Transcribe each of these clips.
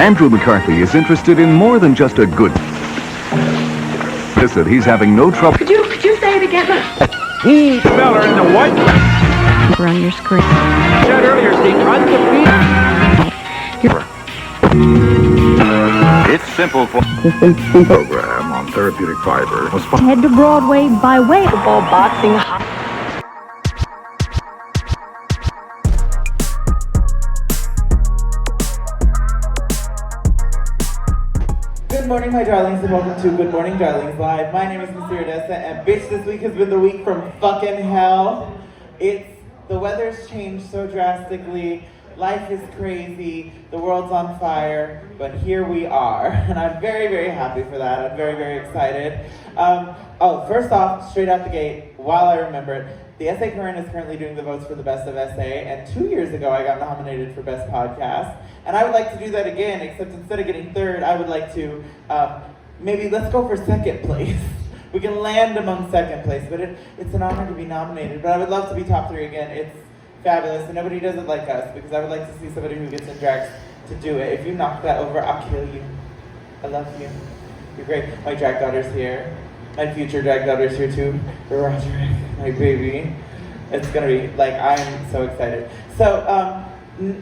Andrew McCarthy is interested in more than just a good... Listen, he's having no trouble... Could you say it again? Feller in the white... On your screen. Said earlier, Steve, It's simple for... program on therapeutic fiber was... Head to Broadway by way of football, boxing, Good morning, my darlings, and welcome to Good Morning, Darlings Live. My name is Mr. Odessa, and bitch, this week has been the week from fucking hell. The weather's changed so drastically, life is crazy, the world's on fire, but here we are, and I'm very, very happy for that. I'm very, very excited. First off, straight out the gate, while I remember it, the Essay Current is currently doing the votes for the Best of Essay, and 2 years ago I got nominated for Best Podcast, and I would like to do that again, except instead of getting third, I would like to, maybe let's go for second place. We can land among second place, but it's an honor to be nominated, but I would love to be top 3 again. It's fabulous, and nobody does it like us, because I would like to see somebody who gets in drag to do it. If you knock that over, I'll kill you. I love you. You're great. My drag daughter's here. My future drag daughter's here too. Roger, my baby. It's gonna be, I'm so excited. So,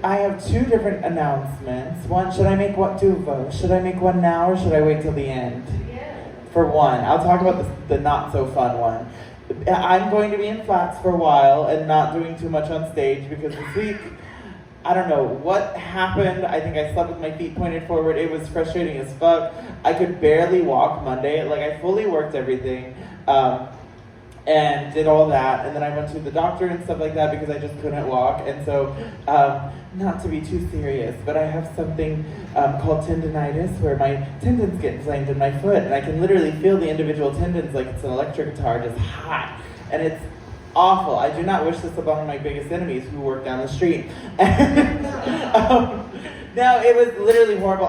I have 2 different announcements. One, should I make one, Duva? Should I make one now, or should I wait till the end? For one, I'll talk about the not so fun one. I'm going to be in flats for a while and not doing too much on stage because this week, I don't know what happened. I think I slept with my feet pointed forward. It was frustrating as fuck. I could barely walk Monday. I fully worked everything and did all that. And then I went to the doctor and stuff like that because I just couldn't walk. And so, not to be too serious, but I have something called tendonitis where my tendons get inflamed in my foot. And I can literally feel the individual tendons like it's an electric guitar, just hot. And it's awful. I do not wish this upon my biggest enemies who work down the street. And, now, it was literally horrible.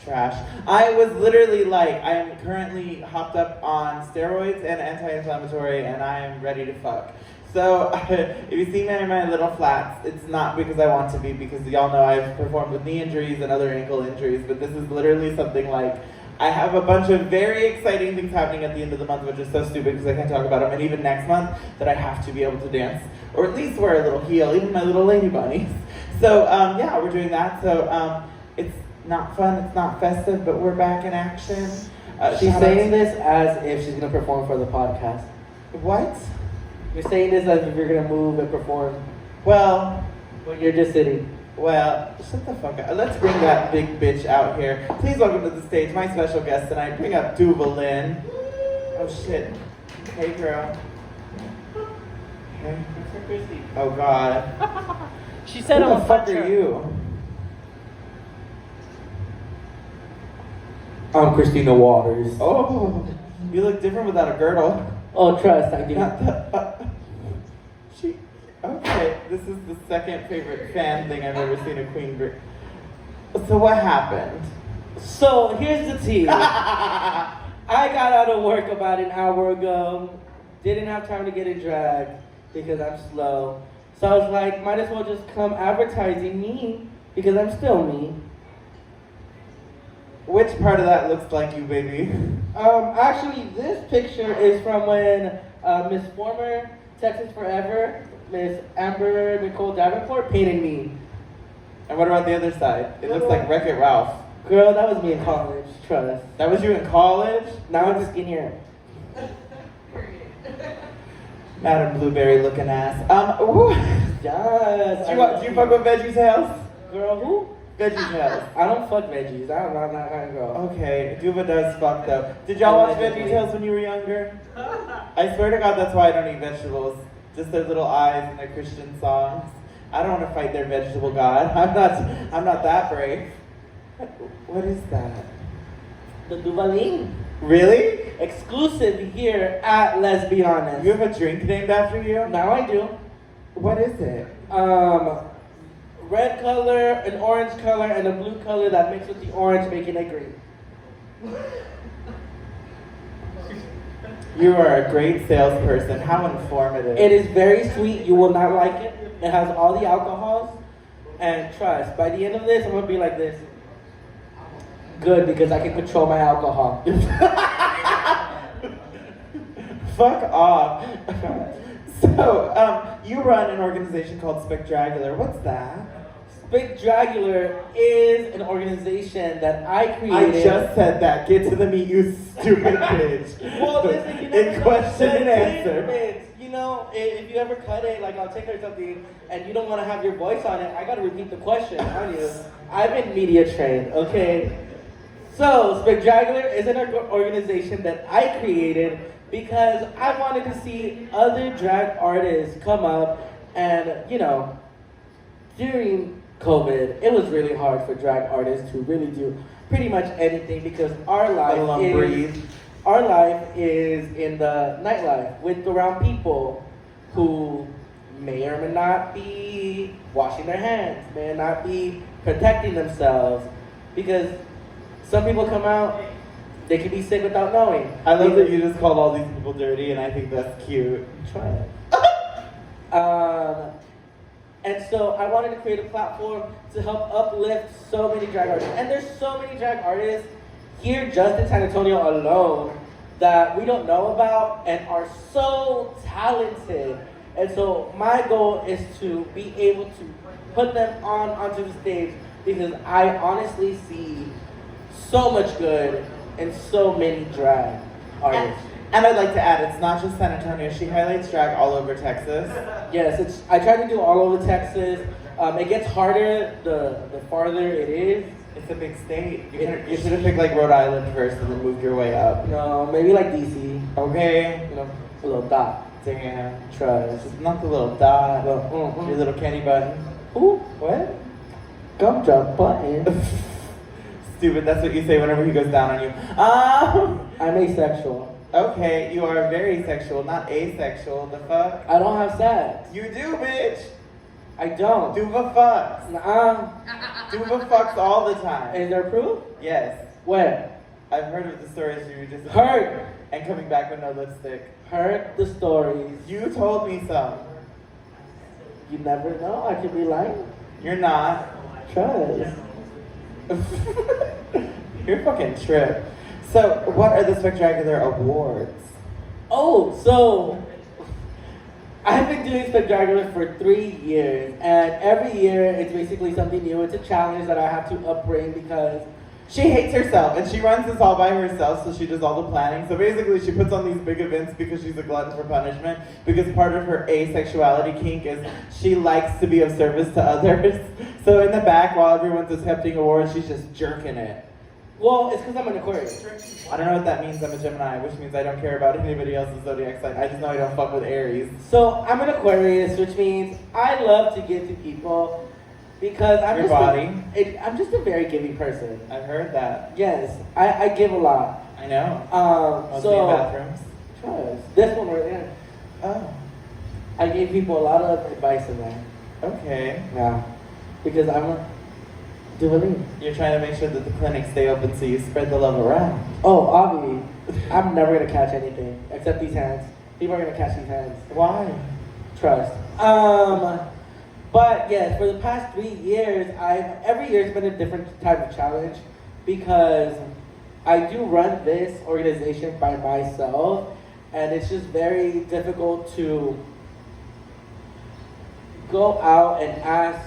Trash. I was literally I am currently hopped up on steroids and anti-inflammatory, and I am ready to fuck. So, if you see me in my little flats, it's not because I want to be, because y'all know I've performed with knee injuries and other ankle injuries, but this is literally something I have a bunch of very exciting things happening at the end of the month, which is so stupid because I can't talk about them, and even next month that I have to be able to dance, or at least wear a little heel, even my little lady bunnies. So, we're doing that. So, it's not fun, it's not festive, but we're back in action. She's saying this as if she's going to perform for the podcast. What? You're saying this as if you're going to move and perform. Well, but you're just sitting. Well, shut the fuck up. Let's bring that big bitch out here. Please welcome to the stage my special guest tonight. Bring up Duva, Lynn. Oh shit. Hey girl. Hey. Oh god. She said Who the fuck are you? I'm Christina Waters. Oh, you look different without a girdle. Oh, trust, I do. Okay, this is the second favorite fan thing I've ever seen a queen bring. So what happened? So, here's the tea. I got out of work about an hour ago. Didn't have time to get in drag because I'm slow. So I was like, might as well just come advertising me because I'm still me. Which part of that looks like you, baby? Actually, this picture is from when Miss Former Texas Forever, Miss Amber Nicole Davenport painted me. And what about the other side? It looks like Wreck-It Ralph. Girl, that was me in college, trust. That was you in college? Now I'm skinnier. Madam Blueberry looking ass. Yes. Do you fuck with Veggie Tales? Girl, who? Veggie Tales. I don't fuck veggies. I'm not that kind of girl. Okay, Duva does fuck though. Did y'all watch Veggie Tales when you were younger? I swear to God, that's why I don't eat vegetables. Just their little eyes and their Christian songs. I don't want to fight their vegetable god. I'm not that brave. What is that? The Duvaline. Really? Exclusive here at Let's Be Honest. You have a drink named after you? Now I do. What is it? Red color, an orange color, and a blue color that mixed with the orange, making it green. You are a great salesperson. How informative. It is very sweet. You will not like it. It has all the alcohols. And trust, by the end of this, I'm gonna be like this. Good, because I can control my alcohol. Fuck off. So, you run an organization called Spectacular. What's that? Spectacular is an organization that I I created. just said that. Get to the meat, you stupid bitch. Well, listen, you In know, question and answer. You know, if you ever cut it, like I'll take her something, and you don't want to have your voice on it, I gotta repeat the question on you. I've been media trained, okay? So, Spectacular is an organization that I created because I wanted to see other drag artists come up, and you know, during COVID, it was really hard for drag artists to really do pretty much anything because our life is in the nightlife with around people who may or may not be washing their hands, may not be protecting themselves, because some people come out, they can be sick without knowing. I love that you just called all these people dirty, and I think that's cute. Try it. And so I wanted to create a platform to help uplift so many drag artists. And there's so many drag artists here just in San Antonio alone that we don't know about and are so talented. And so my goal is to be able to put them onto the stage because I honestly see so much good in so many drag artists. And I'd like to add, it's not just San Antonio. She highlights drag all over Texas. Yes, I try to do all over Texas. It gets harder the farther it is. It's a big state. You should have picked like Rhode Island first and then moved your way up. No, maybe like DC. Okay. You know, a little dot. Damn. Trust. Not the little dot. Mm-hmm. Your little candy button. Ooh, what? Gumdrop button. Stupid, that's what you say whenever he goes down on you. I'm asexual. Okay, you are very sexual, not asexual. The fuck? I don't have sex. You do, bitch. I don't. Duva fucks. Nuh-uh. Duva fucks all the time. Is there proof? Yes. Where? I've heard of the stories you just Heard. and coming back with no lipstick. Heard the stories. You told me some. You never know. I could be lying. You're not. Trust. You're fucking trip. So, what are the Spectacular Awards? Oh, so I've been doing Spectacular for 3 years, and every year it's basically something new. It's a challenge that I have to upbring because She hates herself, and she runs this all by herself, so she does all the planning. So basically, she puts on these big events because she's a glutton for punishment, because part of her asexuality kink is she likes to be of service to others. So in the back, while everyone's accepting awards, she's just jerking it. well, it's because I'm an Aquarius. I don't know what that means. I'm a Gemini, which means I don't care about anybody else's zodiac sign. I just know I don't fuck with Aries. So I'm an Aquarius, which means I love to give to people because I'm Your just body. I'm just a very giving person. I've heard that. Yes, I give a lot. I know. Mostly So in bathrooms. trust. This one right there, Oh, I gave people a lot of advice in there. okay. Yeah, because I'm a Duva. You're trying to make sure that the clinics stay open so you spread the love around. Oh, obviously, I'm never gonna catch anything except these hands. People are gonna catch these hands. Why? Trust. But yes, for the past 3 years, every year has been a different type of challenge because I do run this organization by myself, and it's just very difficult to go out and ask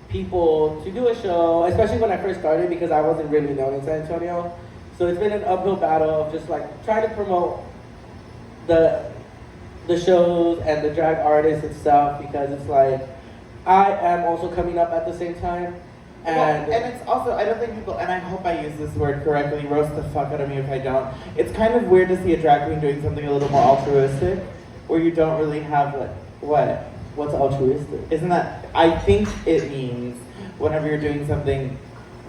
people to do a show, especially when I first started because I wasn't really known in San Antonio. So it's been an uphill battle of just like trying to promote the shows and the drag artists itself because it's like I am also coming up at the same time. And Well, and it's also, I don't think people, and I hope I use this word correctly, roast the fuck out of me if I don't. It's kind of weird to see a drag queen doing something a little more altruistic, where you don't really have, like, what? what's altruistic? Isn't that, I think it means whenever you're doing something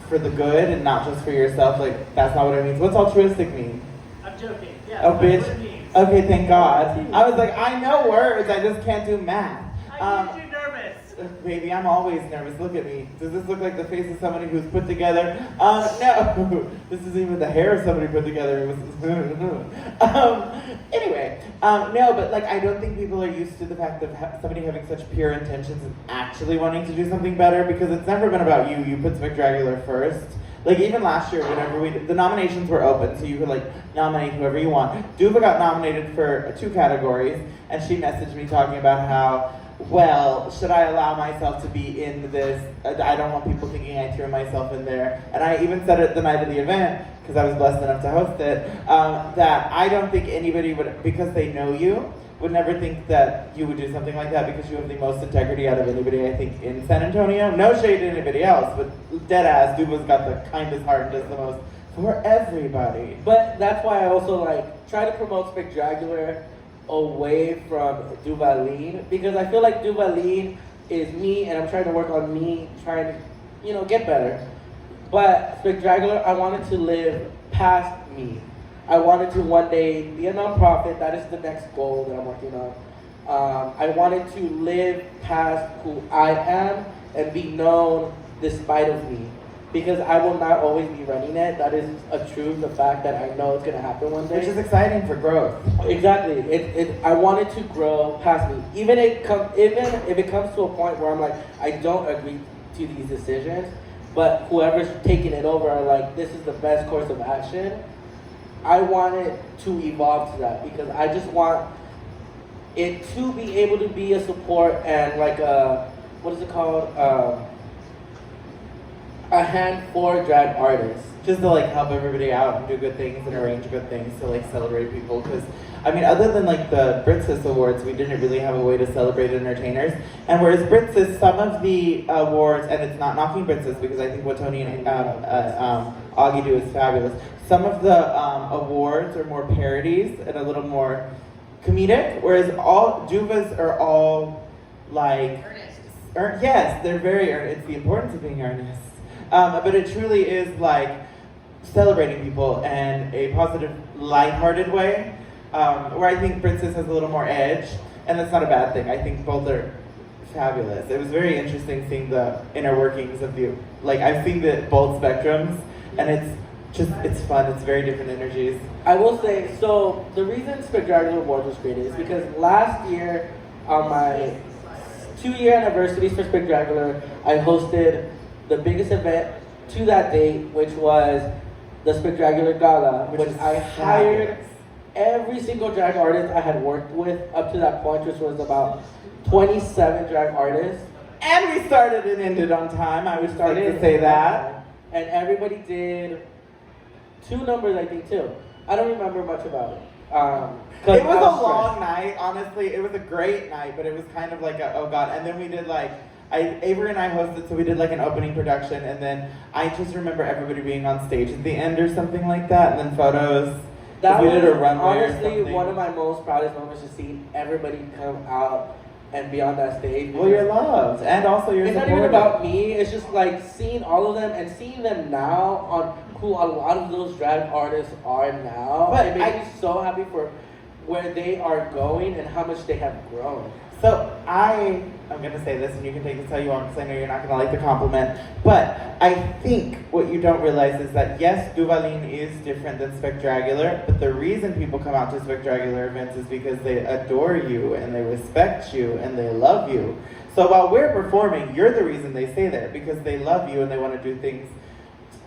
for the good and not just for yourself, like, that's not what it means. What's altruistic mean? I'm joking. Yeah. Oh, that's bitch. what it means. Okay, thank God. I was like, I know words, I just can't do math. I made you nervous. Baby, I'm always nervous. Look at me. Does this look like the face of somebody who's put together? No. This is even the hair of somebody put together. Anyway, no, but like I don't think people are used to the fact of somebody having such pure intentions and actually wanting to do something better, because it's never been about you. You put Spectacular first. Like even last year, whenever the nominations were open, so you could like nominate whoever you want. Duva got nominated for 2 categories, and she messaged me talking about how, well, should I allow myself to be in this? I don't want people thinking I threw myself in there. And I even said it the night of the event, because I was blessed enough to host it, that I don't think anybody would, because they know you, would never think that you would do something like that, because you have the most integrity out of anybody, I think, in San Antonio. No shade to anybody else, but dead ass, Duva's got the kindest heart and does the most for everybody. But that's why I also like try to promote Spectacular away from Duva, because I feel like Duva is me, and I'm trying to work on me, trying to, get better. But Spectacular, I wanted to live past me. I wanted to one day be a nonprofit. That is the next goal that I'm working on. I wanted to live past who I am and be known despite of me, because I will not always be running it. That is a truth, the fact that I know it's gonna happen one day. Which is exciting for growth. Exactly. I wanted to grow past me. Even if it comes to a point where I'm like, I don't agree to these decisions, but whoever's taking it over are like, this is the best course of action. I want it to evolve to that, because I just want it to be able to be a support and like what is it called? A hand for drag artists. Just to like help everybody out and do good things and arrange good things to like celebrate people. Because I mean, other than like the Britsis Awards, we didn't really have a way to celebrate entertainers. And whereas Britsis, some of the awards, and it's not knocking Britsis, because I think what Tony and Augie do is fabulous. Some of the awards are more parodies and a little more comedic, whereas all Duvas are all like earnest. Yes, they're very earnest. It's the importance of being earnest. But it truly is like celebrating people in a positive, lighthearted way, where I think Princess has a little more edge, and that's not a bad thing. I think both are fabulous. It was very interesting seeing the inner workings of you. Like I've seen both spectrums, and it's fun. It's very different energies. I will say, so the reason Spectacular Awards was created is because last year on my 2-year anniversary for Spectacular, I hosted the biggest event to that date, which was the Spectacular Gala, which I hired every single drag artist I had worked with up to that point, which was about 27 drag artists. And we started and ended on time. I would start to say that. And everybody did 2 numbers, I think, too. I don't remember much about it. It was a long night, honestly. It was a great night, but it was kind of like oh god. And then we did like, Avery and I hosted, so we did like an opening production, and then I just remember everybody being on stage at the end or something like that, and then photos. That we was did a runway honestly one of my most proudest moments, to see everybody come out and be on that stage. Well, you're loved, and also you're supported. It's not even about me, it's just like seeing all of them and seeing them now on who a lot of those drag artists are now. But it makes me so happy for where they are going and how much they have grown. So I'm going to say this, and you can take this how you want, because I know you're not going to like the compliment, but I think what you don't realize is that yes, Duvalin is different than Spectacular, but the reason people come out to Spectacular events is because they adore you, and they respect you, and they love you. So while we're performing, you're the reason they stay there, because they love you and they want to do things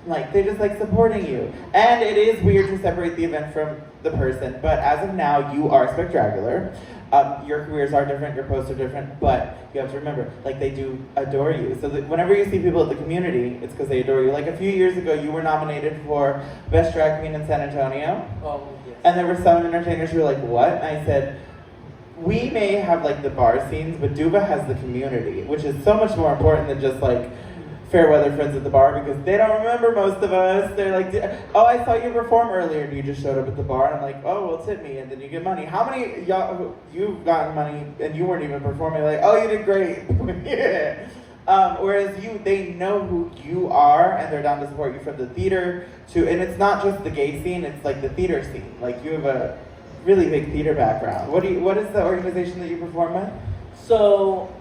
like, they just like supporting you. And it is weird to separate the event from the person, but as of now, you are Spectacular. Your careers are different, your posts are different, but you have to remember, like, they do adore you. So that whenever you see people at the community, it's because they adore you. Like a few years ago, you were nominated for Best Drag Queen in San Antonio. Oh, yes. And there were some entertainers who were like, what? And I said, we may have like the bar scenes, but Duva has the community, which is so much more important than just like fair weather friends at the bar, because they don't remember most of us. They're like, oh, I saw you perform earlier and you just showed up at the bar. And I'm like, oh, well, tip me, and then you get money. How many y'all, you've gotten money and you weren't even performing? Like, oh, you did great. Yeah. Whereas they know who you are, and they're down to support you from the theater to, and it's not just the gay scene, it's like the theater scene. Like, you have a really big theater background. What is the organization that you perform with? So,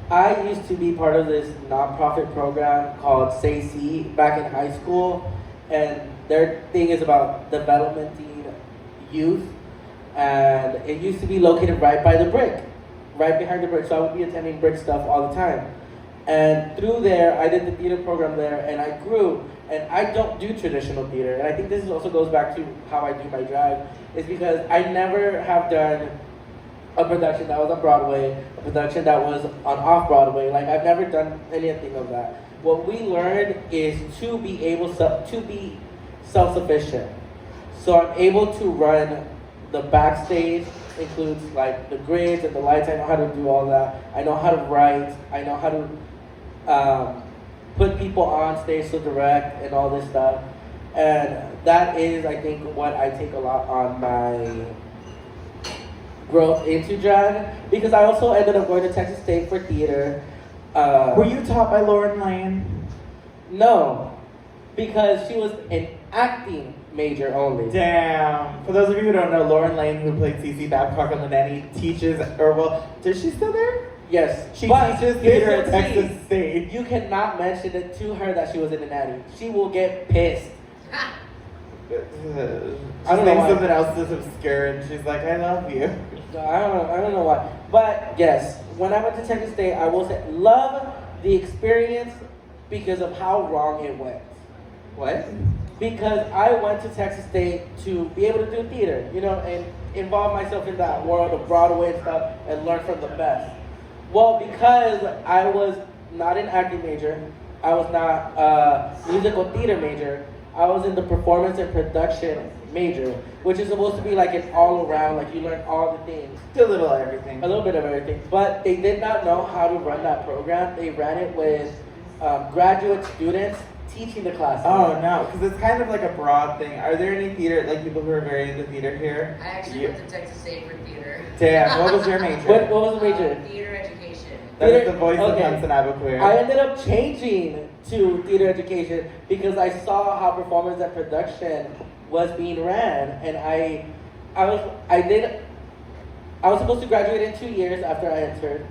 I used to be part of this nonprofit program called Say C back in high school, and their thing is about developmenting youth, and it used to be located right by the brick, right behind the brick. So I would be attending brick stuff all the time, and through there, I did the theater program there, and I grew. And I don't do traditional theater, and I think this also goes back to how I do my drag, is because I never have done a production that was on Broadway, a production that was on off-Broadway. Like, I've never done anything of that. What we learned is to be able to be self-sufficient. So I'm able to run the backstage, includes like the grids and the lights. I know how to do all that. I know how to write. I know how to put people on stage to direct and all this stuff. And that is, I think, what I take a lot on my growth into drag, because I also ended up going to Texas State for theater. Were you taught by Lauren Lane? No, because she was an acting major only. Damn. For those of you who don't know, Lauren Lane, who played Cece Babcock on The Nanny, teaches, or well, is she still there? Yes, She but teaches here's theater at the Texas thing. State. You cannot mention it to her that she was in the Nanny. She will get pissed. I I don't know think why. something else that's obscure, and she's like, I love you. So I don't know why. But yes, when I went to Texas State, I will say love the experience because of how wrong it went. What? Because I went to Texas State to be able to do theater, you know, and involve myself in that world of Broadway and stuff and learn from the best. Well, because I was not an acting major, I was not a musical theater major, I was in the performance and production major, which is supposed to be like an all around, like you learn all the things. A little of everything. A little bit of everything. But they did not know how to run that program. They ran it with graduate students teaching the classes. Oh no, because it's kind of like a broad thing. Are there any theater, like people who are very into theater here? I actually went to Texas State for theater. Damn, what was your major? What was the major? Theater education. That is Theater- the voice okay. of Hudson Abercrombie. I ended up changing to theater education because I saw how performance and production was being ran, and I was supposed to graduate in 2 years after I entered.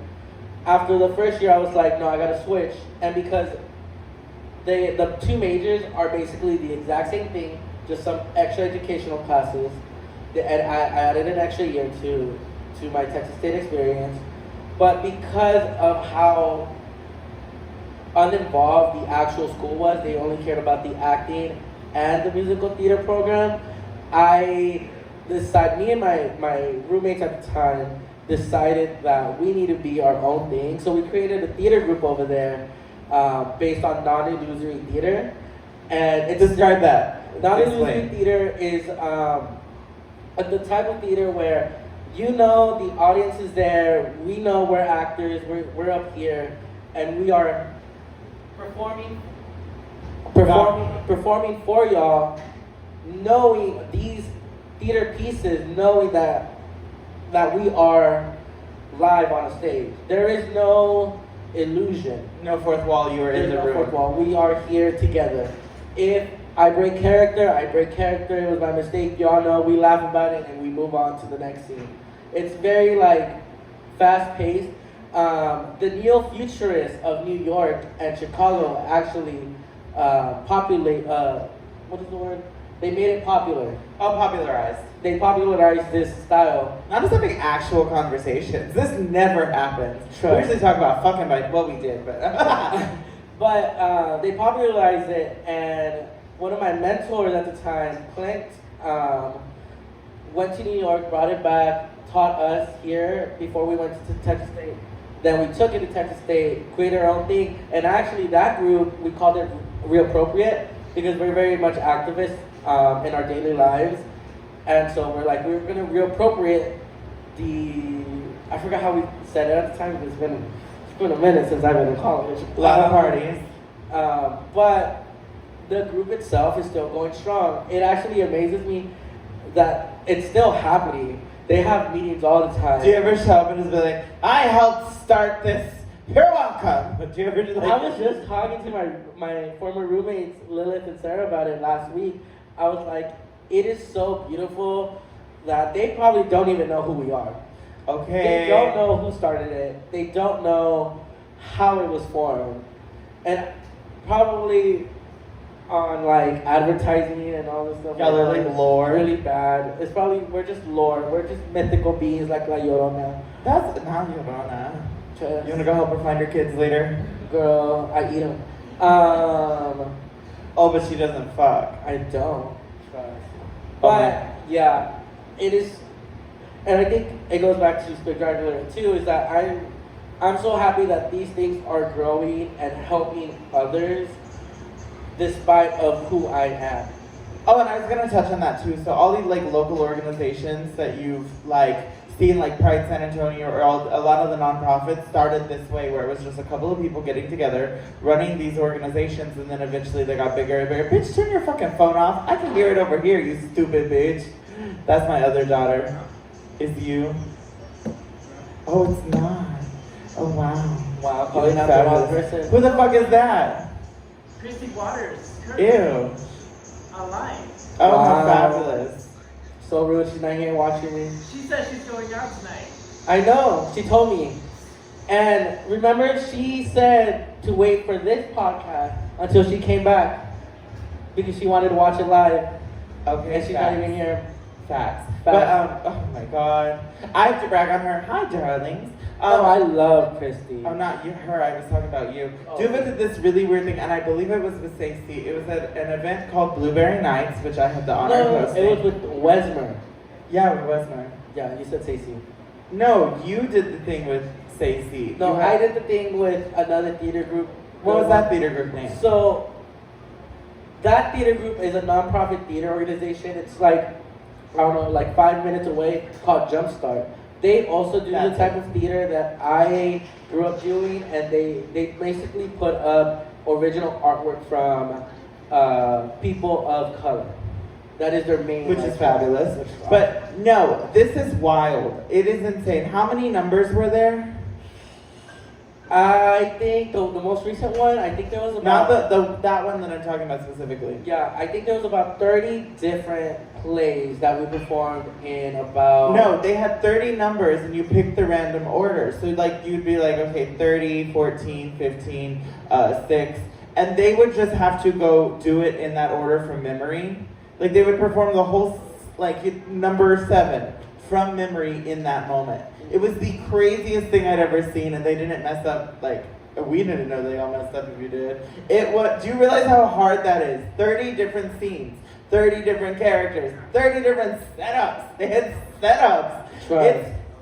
After the first year, I was like, no, I gotta switch, and because the two majors are basically the exact same thing, just some extra educational classes, and I added an extra year to my Texas State experience, but because of how uninvolved the actual school was, they only cared about the acting and the musical theater program. I decided, me and my roommates at the time decided that we need to be our own thing. So we created a theater group over there based on non-illusory theater. And it's Describe that. non-illusory Explain. theater is the type of theater where you know the audience is there, we know we're actors, we're up here, and we are performing for y'all, knowing these theater pieces, knowing that we are live on a stage. There is no illusion. No fourth wall, you were in There's the no room. fourth wall. We are here together. If I break character, I break character. It was my mistake. Y'all know. We laugh about it and we move on to the next scene. It's very like fast-paced. The neo-futurists of New York and Chicago actually populate. What is the word? They made it popular. Oh, popularized. They popularized this style. Not just having actual conversations. This never happens. True. We usually talk about fucking, but well, we did, but. But they popularized it, and one of my mentors at the time, Clint, went to New York, brought it back, taught us here before we went to Texas State. Then we took it to Texas State, created our own thing, and actually that group, we called it Reappropriate because we're very much activists in our daily lives. And so we're like, we're gonna reappropriate I forgot how we said it at the time, because it's been a minute since I've been in college. A lot of parties. But the group itself is still going strong. It actually amazes me that it's still happening. They have meetings all the time. Do you ever show up and just be like, I helped start this, you're welcome? Do you ever just like... I was just talking to my former roommates, Lilith and Sarah, about it last week. I was like, it is so beautiful that they probably don't even know who we are. Okay. They don't know who started it. They don't know how it was formed. And probably on like advertising and all this stuff. Yeah, they're like lore. Really bad. It's probably, we're just lore. We're just mythical beings like La Llorona. That's not Llorona. Just, You wanna go help her find her kids later? girl, I eat them. Oh, but she doesn't fuck. I don't trust. But yeah, it is, and I think it goes back to spectacular too. Is that I'm so happy that these things are growing and helping others, despite of who I am. Oh, and I was gonna touch on that too. So all these like local organizations that you've like seen, like Pride San Antonio, or a lot of the nonprofits started this way, where it was just a couple of people getting together, running these organizations, and then eventually they got bigger and bigger. Bitch, turn your fucking phone off. I can hear it over here, you stupid bitch. That's my other daughter. Is you? Oh, it's not. Oh wow. Wow, calling out the wrong person. Who the fuck is that? Christy Waters. Ew. Online. Oh, Wow. how fabulous. So rude, she's not here watching me. She said she's going out tonight. I know, she told me. And remember, she said to wait for this podcast until she came back because she wanted to watch it live. Okay, And she's not even here. Facts. Facts. But, oh my god. I have to brag on her. Hi, darlings. Oh, I love Christy. Oh, not you, her. I was talking about you. Oh. Duva did this really weird thing, and I believe it was with Stacey. It was at an event called Blueberry Nights, which I had the honor of No, hosting. it was with Wesmer. Yeah, with Wesmer. Yeah, you said Stacey. No, you did the thing with Stacey. No, You had- I did the thing with another theater group. What was that theater group name? So, that theater group is a nonprofit theater organization. It's like, I don't know, like 5 minutes away, called Jumpstart. They also do the That's type it. of theater that I grew up doing, and they basically put up original artwork from people of color. That is their main. Which is fabulous. Which is awesome. But no, this is wild. It is insane. How many numbers were there? I think the most recent one, I think there was Not about... the that one that I'm talking about specifically. Yeah, I think there was about 30 different plays that we performed in about... No, they had 30 numbers and you picked the random order. So like you'd be like, okay, 30, 14, 15, 6. And they would just have to go do it in that order from memory. Like they would perform the whole, like number 7 from memory in that moment. It was the craziest thing I'd ever seen, and they didn't mess up, like, we didn't know they all messed up if you did. It was, do you realize how hard that is? 30 different scenes, 30 different characters, 30 different setups. They had setups. Right.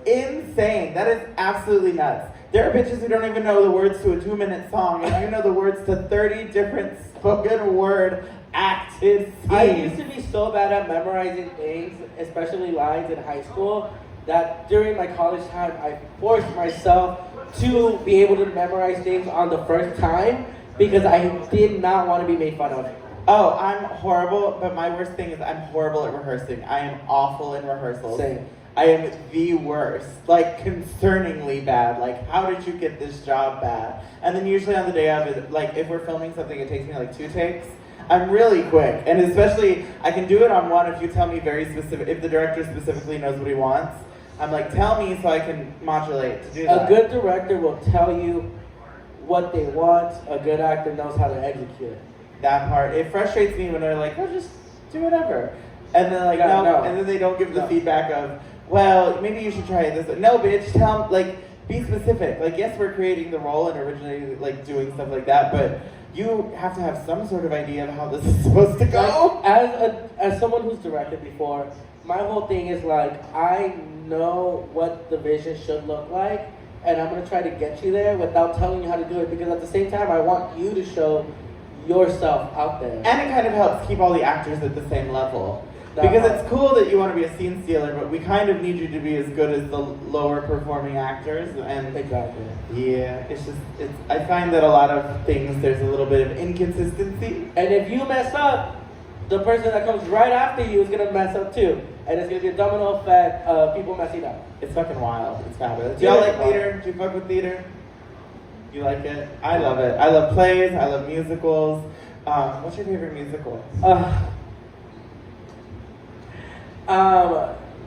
It's insane. That is absolutely nuts. There are bitches who don't even know the words to a 2-minute song, and you know the words to 30 different spoken word acted scenes. I used to be so bad at memorizing things, especially lines in high school, that during my college time, I forced myself to be able to memorize things on the first time because I did not want to be made fun of. Oh, I'm horrible, but my worst thing is I'm horrible at rehearsing. I am awful in rehearsals. Same. I am the worst, like concerningly bad. Like, how did you get this job bad? And then usually on the day of it, like if we're filming something, it takes me like 2 takes. I'm really quick, and especially I can do it on one if you tell me very specific, if the director specifically knows what he wants. I'm like, tell me so I can modulate to do that. A good director will tell you what they want. A good actor knows how to execute it. That part, it frustrates me when they're like, oh, just do whatever. And then like, Yeah, no, no. and then they don't give the No. feedback of, well, maybe you should try it this way. No, bitch, tell, like, be specific. Like, yes, we're creating the role and originally, like, doing stuff like that, but you have to have some sort of idea of how this is supposed to go. Like, as someone who's directed before, my whole thing is like, I know what the vision should look like, and I'm gonna try to get you there without telling you how to do it, because at the same time, I want you to show yourself out there. And it kind of helps keep all the actors at the same level. That Because part. it's cool that you want to be a scene stealer, but we kind of need you to be as good as the lower performing actors. And Exactly. yeah, I find that a lot of things, there's a little bit of inconsistency. And if you mess up, the person that comes right after you is gonna mess up too. And it's gonna be a domino effect of people messing up. It's fucking wild. It's fabulous. Do y'all like theater? Do you fuck with theater? You like it? I love it. I love plays. I love musicals. What's your favorite musical?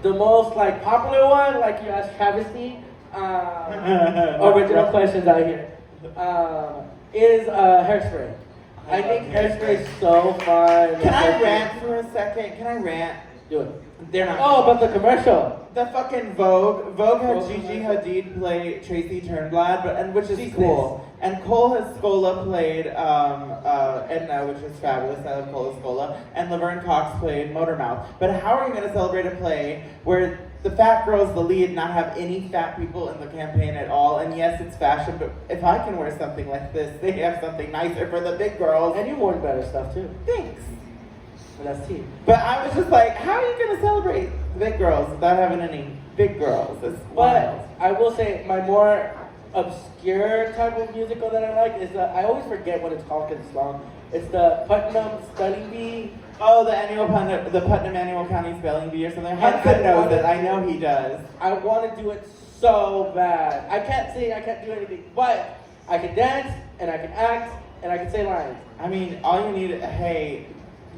the most like popular one, like you asked Travesty, original questions out here, is Hairspray. I think Hairspray is so fun. Can I rant for a second? Can I rant? Do it. They're not. Oh, but the commercial. The fucking Vogue. Vogue had Vogue Gigi commercial. Hadid play Tracy Turnblad, and which is She's cool. And Cole Hascola played Edna, which was fabulous. I love Cole Hascola. And Laverne Cox played Motormouth. But how are you going to celebrate a play where the fat girl's the lead, not have any fat people in the campaign at all? And yes, it's fashion, but if I can wear something like this, they have something nicer for the big girls. And you've worn better stuff too. Thanks. But that's tea. But I was just like, how are you going to celebrate the big girls without having any big girls? It's wild. But I will say my more obscure type of musical that I like is I always forget what it's called because it's long. It's the Putnam Spelling Bee. Oh, the Putnam Annual County Spelling Bee or something. Hudson knows it. I know he does. I want to do it so bad. I can't sing, I can't do anything, but I can dance and I can act and I can say lines. I mean, all you need, hey,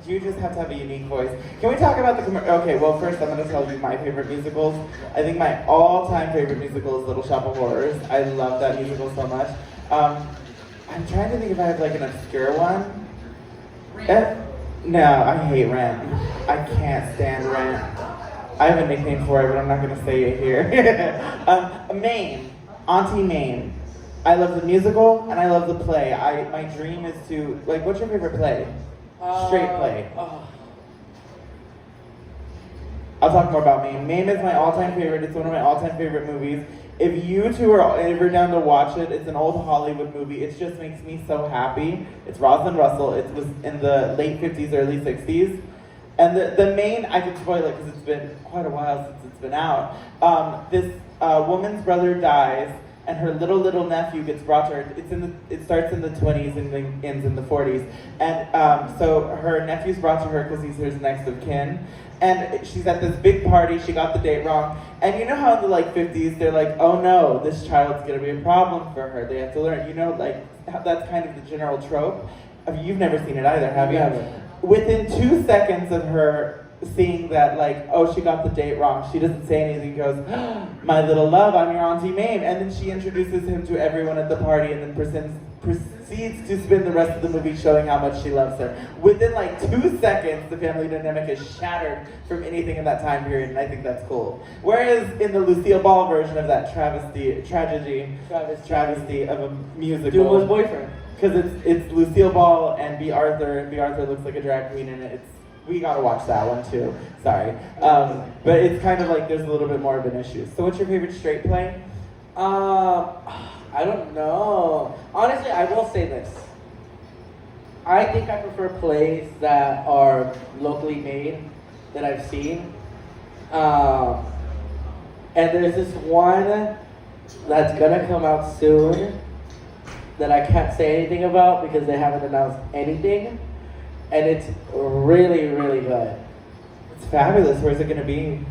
you just have to have a unique voice. Can we talk about okay, well, first I'm going to tell you my favorite musicals. I think my all-time favorite musical is Little Shop of Horrors. I love that musical so much. I'm trying to think if I have like an obscure one. No, I hate Rent. I can't stand Rent. I have a nickname for it, but I'm not going to say it here. Maine. Auntie Maine. I love the musical and I love the play. My dream is to, like, what's your favorite play? Straight play. I'll talk more about Mame. Mame is my all-time favorite. It's one of my all-time favorite movies. If you two are ever down to watch it, it's an old Hollywood movie. It just makes me so happy. It's Rosalind Russell. It was in the late 50s, early 60s. And the main, I can spoil it because it's been quite a while since it's been out. This woman's brother dies, and her little nephew gets brought to her. It starts in the 20s and then ends in the 40s. And so her nephew's brought to her because he's her next of kin. And she's at this big party, she got the date wrong. And you know how in the 50s, they're like, oh no, this child's gonna be a problem for her. They have to learn, that's kind of the general trope. I mean, you've never seen it either, have you? Never. Within 2 seconds of her seeing that, oh, she got the date wrong, she doesn't say anything, goes, my little love, I'm your Auntie Mame. And then she introduces him to everyone at the party and then proceeds to spend the rest of the movie showing how much she loves her. Within 2 seconds, the family dynamic is shattered from anything in that time period, and I think that's cool. Whereas in the Lucille Ball version of that travesty of a musical, Duva's boyfriend. because it's Lucille Ball and B. Arthur, and B. Arthur looks like a drag queen, and we gotta watch that one too. Sorry, but it's kind of there's a little bit more of an issue. So, what's your favorite straight play? I don't know. Honestly, I will say this. I think I prefer plays that are locally made that I've seen. And there's this one that's gonna come out soon that I can't say anything about because they haven't announced anything. And it's really, really good. It's fabulous. Where's it gonna be?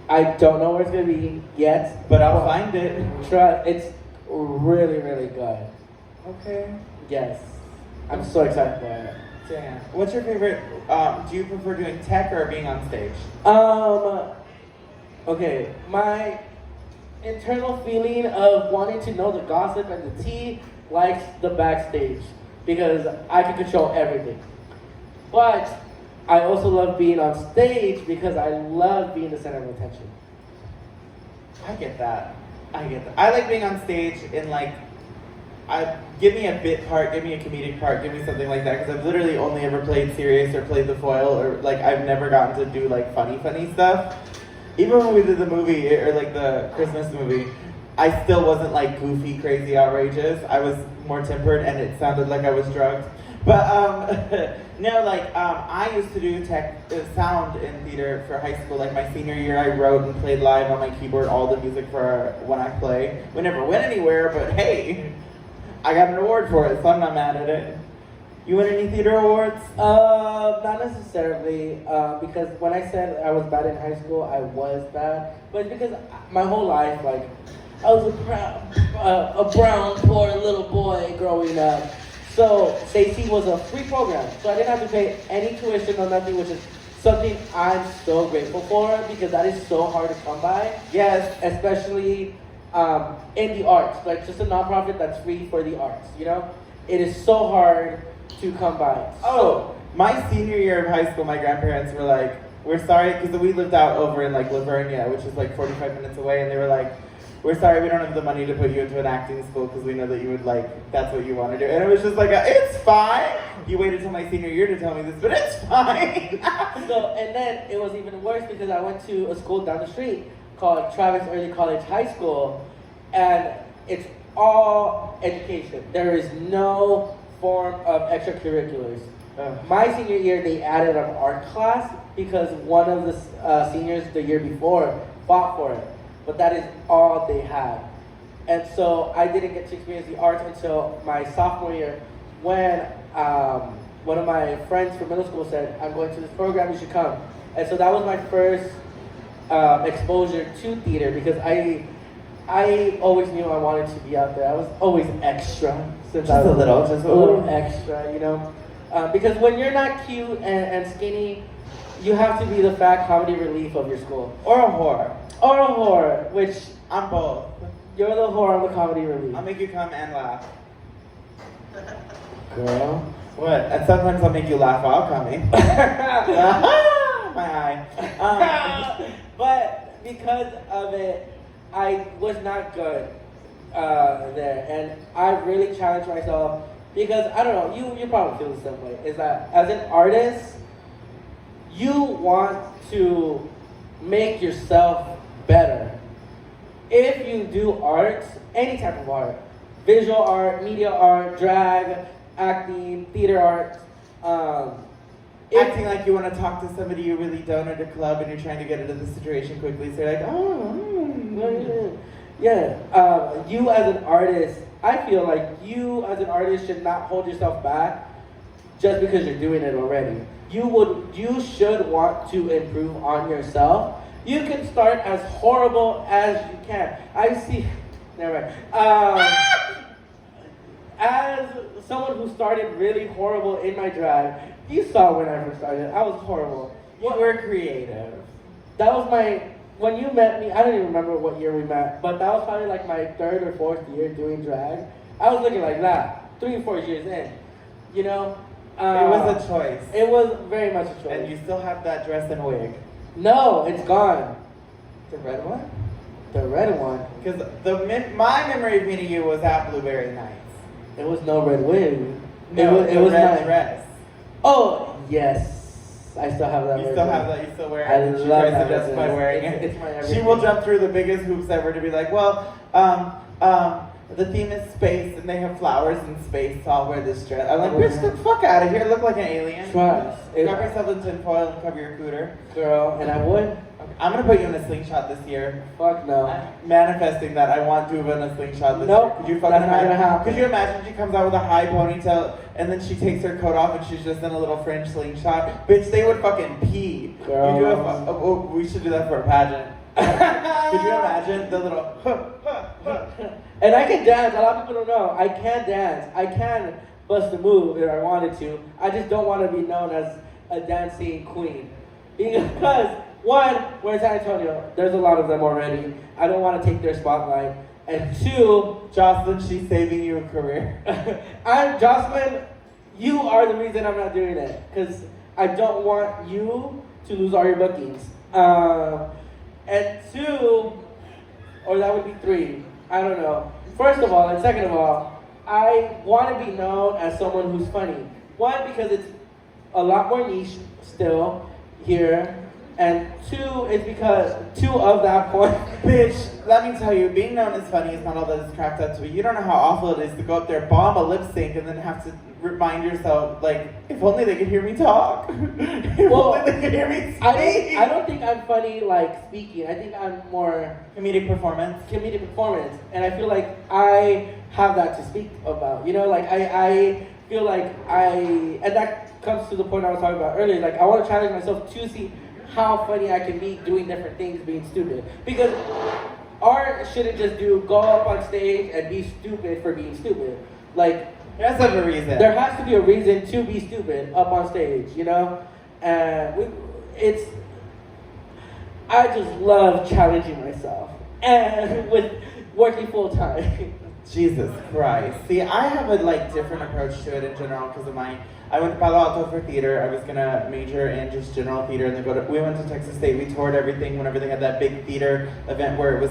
I don't know where it's gonna be yet, But I'll find it. It's really, really good. Okay. Yes. I'm so excited about it. Damn. What's your favorite? Do you prefer doing tech or being on stage? Okay, my internal feeling of wanting to know the gossip and the tea likes the backstage because I can control everything. But I also love being on stage because I love being the center of attention. I get that. I like being on stage in give me a bit part, give me a comedic part, give me something like that, because I've literally only ever played serious or played the foil, or I've never gotten to do funny stuff. Even when we did the movie, or the Christmas movie, I still wasn't goofy, crazy, outrageous. I was more tempered and it sounded like I was drugged. But no, I used to do sound in theater for high school. My senior year, I wrote and played live on my keyboard all the music for when I play. We never went anywhere, but hey, I got an award for it, so I'm not mad at it. You win any theater awards? Not necessarily, because when I said I was bad in high school, I was bad. But it's because my whole life, I was a brown, poor little boy growing up. So, Stacy was a free program, so I didn't have to pay any tuition or nothing, which is something I'm so grateful for because that is so hard to come by. Yes. Especially in the arts, like just a nonprofit that's free for the arts. You know, it is so hard to come by. Oh, my senior year of high school, my grandparents were like, we're sorry, because we lived out over in like Lavernia, which is like 45 minutes away, and they were like, we're sorry we don't have the money to put you into an acting school because we know that you would like, that's what you want to do. And it was just like, it's fine. You waited till my senior year to tell me this, but it's fine. So, and then it was even worse because I went to a school down the street called Travis Early College High School, and it's all education. There is no form of extracurriculars. My senior year, they added an art class because one of the seniors the year before fought for it. But that is all they had. And so I didn't get to experience the arts until my sophomore year when one of my friends from middle school said, I'm going to this program, you should come. And so that was my first exposure to theater because I always knew I wanted to be out there. I was always extra since I was just a little extra, you know? Because when you're not cute and skinny, you have to be the fat comedy relief of your school. Or a whore. Or a whore, which I'm both. you're the whore, I'm the comedy relief. I'll make you come and laugh. Girl. What? And sometimes I'll make you laugh while coming. My eye. But because of it, I was not good there. And I really challenged myself because, I don't know, you probably feel the same way, is that as an artist, you want to make yourself better. If you do art, any type of art, visual art, media art, drag, acting, theater art, Acting like you want to talk to somebody you really don't at a club and you're trying to get into the situation quickly, so you're like, you as an artist, I feel like you as an artist should not hold yourself back just because you're doing it already. You should want to improve on yourself. You can start as horrible as you can. Never mind. As someone who started really horrible in my drag, you saw when I first started, I was horrible. you were creative. That was when you met me, I don't even remember what year we met, but that was probably like my third or fourth year doing drag. I was looking like that, 3 or 4 years in, you know? It was a choice. It was very much a choice. And you still have that dress and wig. No, it's gone. The red one? The red one. Because my memory of meeting you was at Blueberry Nights. It was no red wig. No, it was red my dress. Oh, yes. I still have that. You still have that, you still wear it. I and she love tries that to justify business. wearing It's it. my She everything. will jump through the biggest hoops ever to be like, well, the theme is space and they have flowers in space, so I'll wear this dress. I'm like, bitch, get the fuck out of here, look like an alien. Trust. Cover yourself in tinfoil and cover your cooter. Girl, and I would. I'm gonna put you in a slingshot this year. Fuck no. I'm manifesting that. I want Duva in a slingshot this Nope, year. Could you that's fucking not gonna imagine? happen. Could you imagine she comes out with a high ponytail and then she takes her coat off and she's just in a little fringe slingshot? Bitch, they would fucking pee. Girl. You do we should do that for a pageant. Could you imagine the little And I can dance. A lot of people don't know. I can dance. I can bust a move if I wanted to. I just don't want to be known as a dancing queen. Because, one, we're in San Antonio. There's a lot of them already. I don't want to take their spotlight. And two, Jocelyn, she's saving you a career. Jocelyn, you are the reason I'm not doing it. Because I don't want you to lose all your bookings. And two, or that would be three. I don't know. First of all, and second of all, I want to be known as someone who's funny. One, because it's a lot more niche still here. And two, it's because of that point. Bitch, let me tell you, being known as funny is not all that it's cracked up to be. You don't know how awful it is to go up there, bomb a lip sync, and then have to remind yourself, like, if only they could hear me talk. If only they could hear me speak. I don't think I'm funny, like, speaking. I think I'm more Comedic performance. And I feel like I have that to speak about. You know, like, I feel like and that comes to the point I was talking about earlier. Like, I want to challenge myself to see how funny I can be doing different things, being stupid. Because art shouldn't just go up on stage and be stupid for being stupid. Like, there has to be a reason. There has to be a reason to be stupid up on stage, you know? And I just love challenging myself and with working full time. Jesus Christ. See, I have a different approach to it in general because of I went to Palo Alto for theater. I was gonna major in just general theater and then we went to Texas State. We toured everything whenever they had that big theater event where it was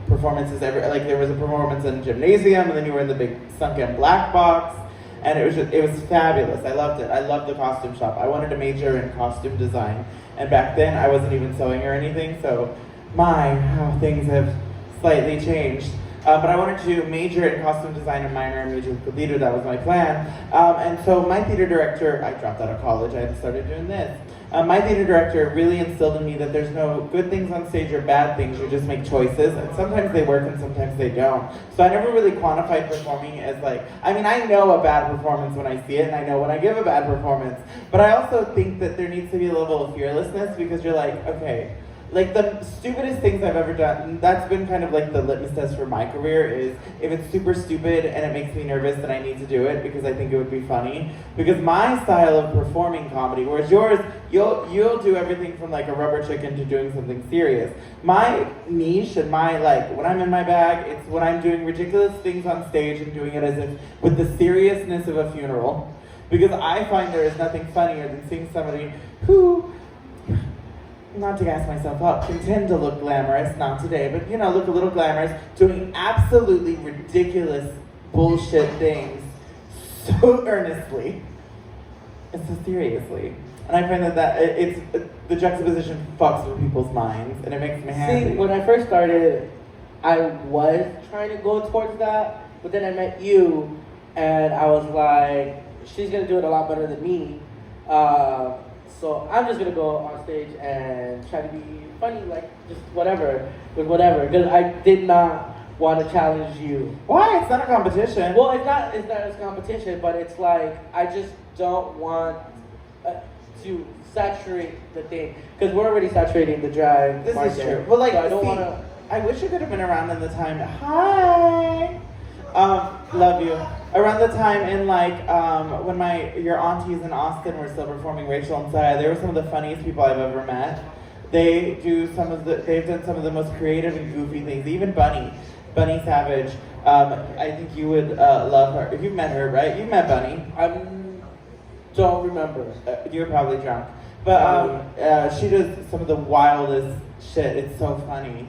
performances there was a performance in the gymnasium and then you were in the big sunken black box and it was fabulous. I loved it. I loved the costume shop. I wanted to major in costume design and back then I wasn't even sewing or anything, so how things have slightly changed. But I wanted to major in costume design and minor in musical theater. That was my plan. And so my theater director, I dropped out of college. I had started doing this. My theater director really instilled in me that there's no good things on stage or bad things. You just make choices. And sometimes they work and sometimes they don't. So I never really quantified performing as I know a bad performance when I see it and I know when I give a bad performance. But I also think that there needs to be a level of fearlessness because you're okay, the stupidest things I've ever done, that's been kind of the litmus test for my career is if it's super stupid and it makes me nervous, then I need to do it because I think it would be funny. Because my style of performing comedy, whereas yours, you'll do everything from a rubber chicken to doing something serious. My niche and my when I'm in my bag, it's when I'm doing ridiculous things on stage and doing it as if with the seriousness of a funeral. Because I find there is nothing funnier than seeing somebody who, not to gas myself up, pretend to look glamorous, not today, but look a little glamorous, doing absolutely ridiculous bullshit things so earnestly and so seriously. And I find that it's the juxtaposition fucks with people's minds and it makes me happy. See, when I first started, I was trying to go towards that, but then I met you and I was like, she's gonna do it a lot better than me. So I'm just gonna go on stage and try to be funny, just whatever, because I did not want to challenge you. Why? It's not a competition. Well, it's not a competition, but it's I just don't want to saturate the thing, because we're already saturating the drag This market. is true. Well, so I don't want to. I wish I could have been around in the time. Hi. Love you. Around the time in when your aunties in Austin were still performing Rachel and Saya, they were some of the funniest people I've ever met. They've done some of the most creative and goofy things. Even Bunny Savage. I think you would love her. You've met her, right? You've met Bunny. I don't remember. You were probably drunk. But she does some of the wildest shit. It's so funny.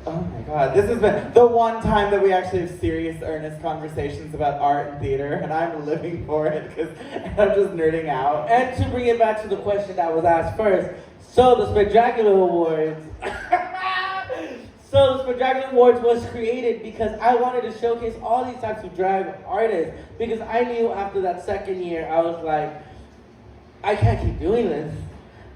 Oh my god, this has been the one time that we actually have serious, earnest conversations about art and theater, and I'm living for it because I'm just nerding out. And to bring it back to the question that was asked first, so the Spectacular Awards, was created because I wanted to showcase all these types of drag artists, because I knew after that second year, I was like, I can't keep doing this.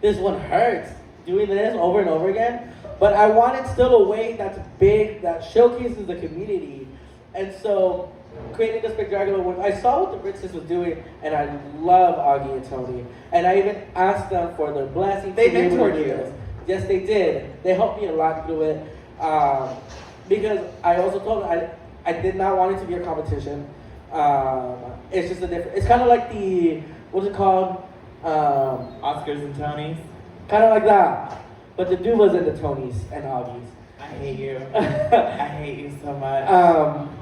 This one hurts, doing this over and over again. But I wanted still a way that's big, that showcases the community. And so, creating the Spectacular Awards, I saw what the Princess was doing, and I love Augie and Tony. And I even asked them for their blessing. They mentored you. Yes, they did. They helped me a lot through it. Because I also told them I did not want it to be a competition. It's just a different, it's kind of like what's it called? Oscars and Tonys. Kind of like that. But the Duvas and the Tonys and Augies. I hate you. I hate you so much.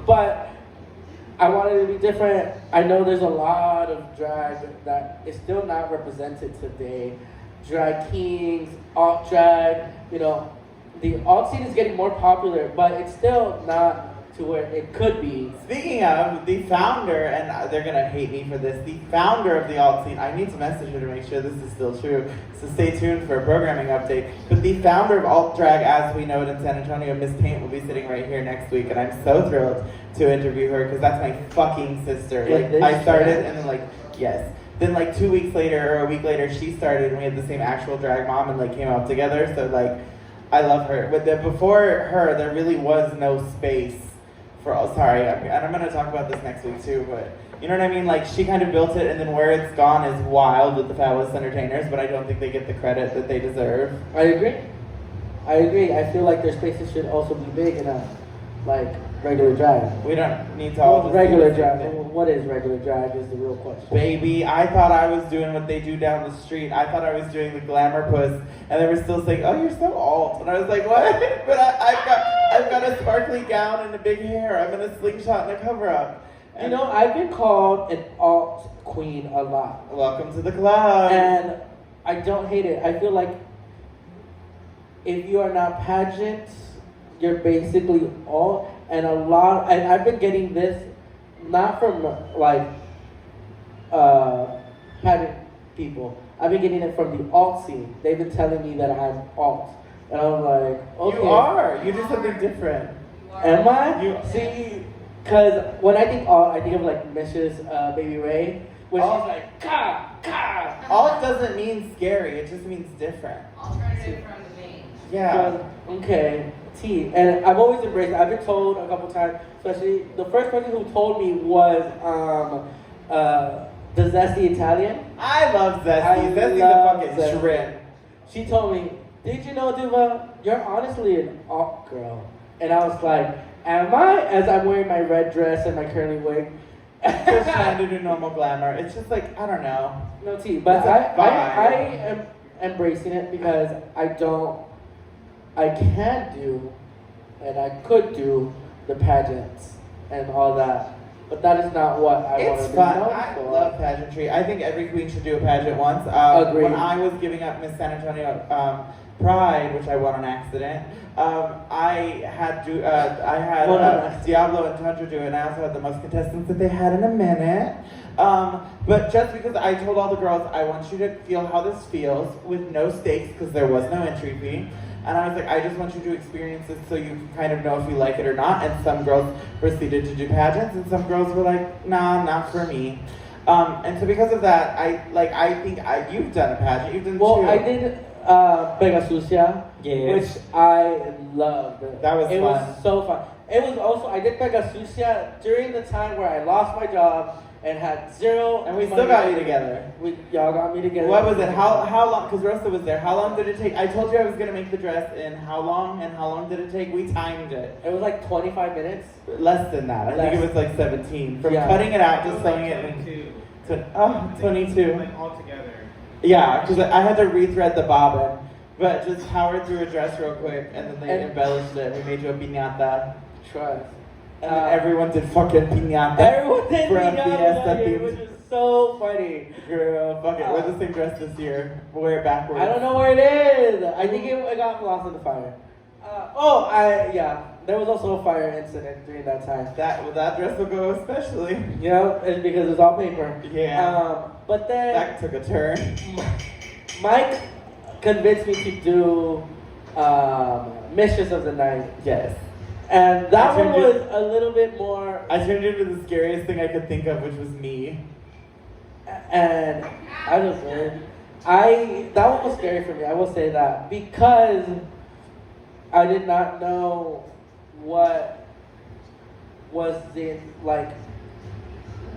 But I wanted it to be different. I know there's a lot of drag that is still not represented today. Drag kings, alt drag, the alt scene is getting more popular, but it's still not to where it could be. Speaking of, the founder, and they're gonna hate me for this, the founder of the alt scene, I need to message her to make sure this is still true, so stay tuned for a programming update, but the founder of alt drag as we know it in San Antonio, Miss Paint, will be sitting right here next week, and I'm so thrilled to interview her, because that's my fucking sister. I started, and then yes. Then 2 weeks later, or a week later, she started, and we had the same actual drag mom, and came up together, so I love her. But before her, there really was no space for, and I'm going to talk about this next week too, but you know what I mean? She kind of built it, and then where it's gone is wild with the Fabulous Entertainers, but I don't think they get the credit that they deserve. I agree. I feel like their spaces should also be big enough, regular drag. We don't need to all just do Regular the same drag. thing. What is regular drag is the real question. Baby, I thought I was doing what they do down the street. I thought I was doing the glamour puss, and they were still saying, "Oh, you're so alt," and I was like, "What?" But I've got a sparkly gown and a big hair. I'm in a slingshot and a cover up. You know, I've been called an alt queen a lot. Welcome to the club. And I don't hate it. I feel like if you are not pageant, you're basically alt. And I've been getting this not from like pageant people. I've been getting it from the alt scene. They've been telling me that I'm alt. And I'm like, okay. You are. You do something different. Am I? You see, because when I think alt, I think of like Mrs. Baby Ray, where Alt- she's like, ka, ka. Alt doesn't mean scary. It just means different. Alternative from the main. Yeah. Okay, T. And I've always embraced it. I've been told a couple times, especially the first person who told me was the Zesty Italian. I love Zesty. I Zesty's love a fucking Zesty. shrimp. She told me, "Did you know, Duva, you're honestly an alt girl?" And I was like, "Am I?" As I'm wearing my red dress and my curly wig. Just trying to do normal glamour. It's just like, I don't know. No tea, but It's a I vibe. am embracing it because I can do, and I could do the pageants and all that, but that is not what I want It's to be fun. known I for. love pageantry. I think every queen should do a pageant once. Agreed. When I was giving up Miss San Antonio Pride, which I won on accident, I had Diablo and Tundra do it, and I also had the most contestants that they had in a minute. But just because I told all the girls, I want you to feel how this feels with no stakes, because there was no entry fee. And I was like, I just want you to experience it so you can kind of know if you like it or not. And some girls proceeded to do pageants, and some girls were like, nah, not for me. And so because of that, I think you've done a pageant. You've done two. I did Pegasucia, Yes. which I loved. That was It fun. was so fun. It was also, I did Pegasucia during the time where I lost my job and had zero. And we still money. got you together. Y'all got me together. What was it? How long? Because Rosa was there. How long did it take? I told you I was gonna make the dress in how long? And how long did it take? We timed it. It was like 25 minutes. Less than that. I think it was like 17. From cutting it out to sewing it in. 22. Like all together. Yeah, because I had to rethread the bobbin, but just powered through a dress real quick, and then they embellished it. We made you a piñata. Trust. And then everyone did fucking piñata. Everyone did for a piñata, fiesta which theme. is so funny. Girl, fuck it. Wear the same dress this year. We'll wear it backwards. I don't know where it is. I think it got lost in the fire. There was also a fire incident during that time. That dress will go especially. You know, it's because it's all paper. Yeah. But then That took a turn. Mike convinced me to do Mistress of the Night. Yes. And that I one turned was it- a little bit more, I turned into the scariest thing I could think of, which was me. and I was good. That one was scary for me, I will say that, because I did not know what was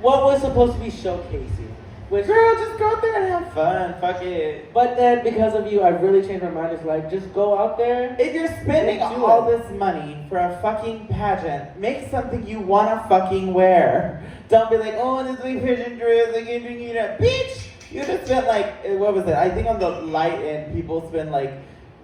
what was supposed to be showcasing. Which, Girl, just go out there and have fun. Fuck it. but then because of you, I've really changed my mind. It's like, just go out there. If you're spending Do all it. this money for a fucking pageant, make something you wanna fucking wear. Don't be like, oh, this big pageant dress, I can't bring it up. Bitch! You just spent like, what was it? I think on the light end, people spend like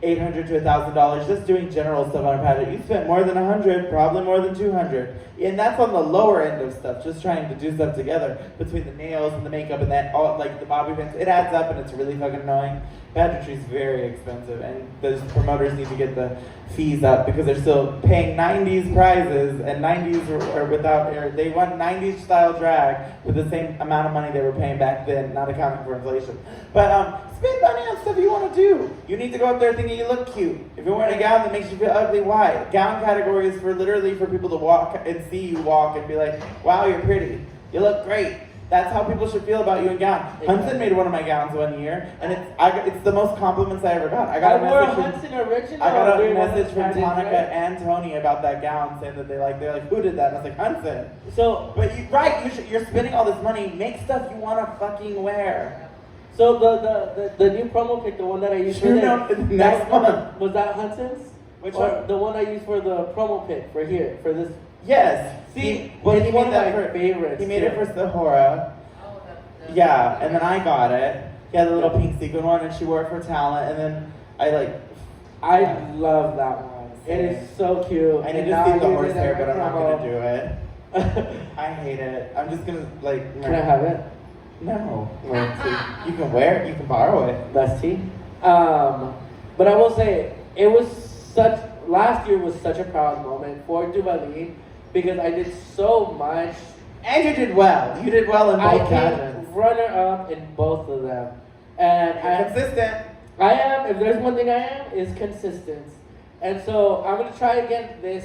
$800 to $1,000 just doing general stuff on a pageant. You spent more than $100, probably more than $200. And that's on the lower end of stuff, just trying to do stuff together between the nails and the makeup and that, all like the bobby pins. It adds up and it's really fucking annoying. Pageantry is very expensive, and those promoters need to get the fees up because they're still paying 90s prizes, and 90s are without, they want 90s style drag with the same amount of money they were paying back then, not accounting for inflation. But spend money on stuff you want to do. You need to go up there thinking you look cute. If you're wearing a gown that makes you feel ugly, why? Gown category is for literally for people to walk and see you walk and be like, wow, you're pretty. You look great. That's how people should feel about you in gown. Hudson made one of my gowns one year, and it's the most compliments I ever got. I got a wore a message from Hudson original. I got a during one of message the from pageants, Tonica right? and Tony about that gown, saying that they're like, who did that? And I was like, Hudson. So, But you're spending all this money. Make stuff you want to fucking wear. so the new promo pic, the one that I used for Tune there, up next month. was that Hudson's? Which Or one? the one I used for the promo pic for here, for this. Yes. See, well, it's he one made of that my for favorites. He made too. it for Sephora. Oh, Yeah, and then I got it. He had the little pink sequin one, and she wore it for talent. And then I love that one. It is so cute. I need And to now see I the use horsehair, it but as I'm not my gonna promo. do it. I hate it. I'm just gonna Can I have it? No. Let's see. You can wear it. You can borrow it. That's tea. But I will say, it was last year was such a proud moment for Duva because I did so much. And you did well. You did well in I both came pageants. runner up in both of them. And You're consistent. I am, if there's one thing I am, is consistent. And so I'm gonna try again this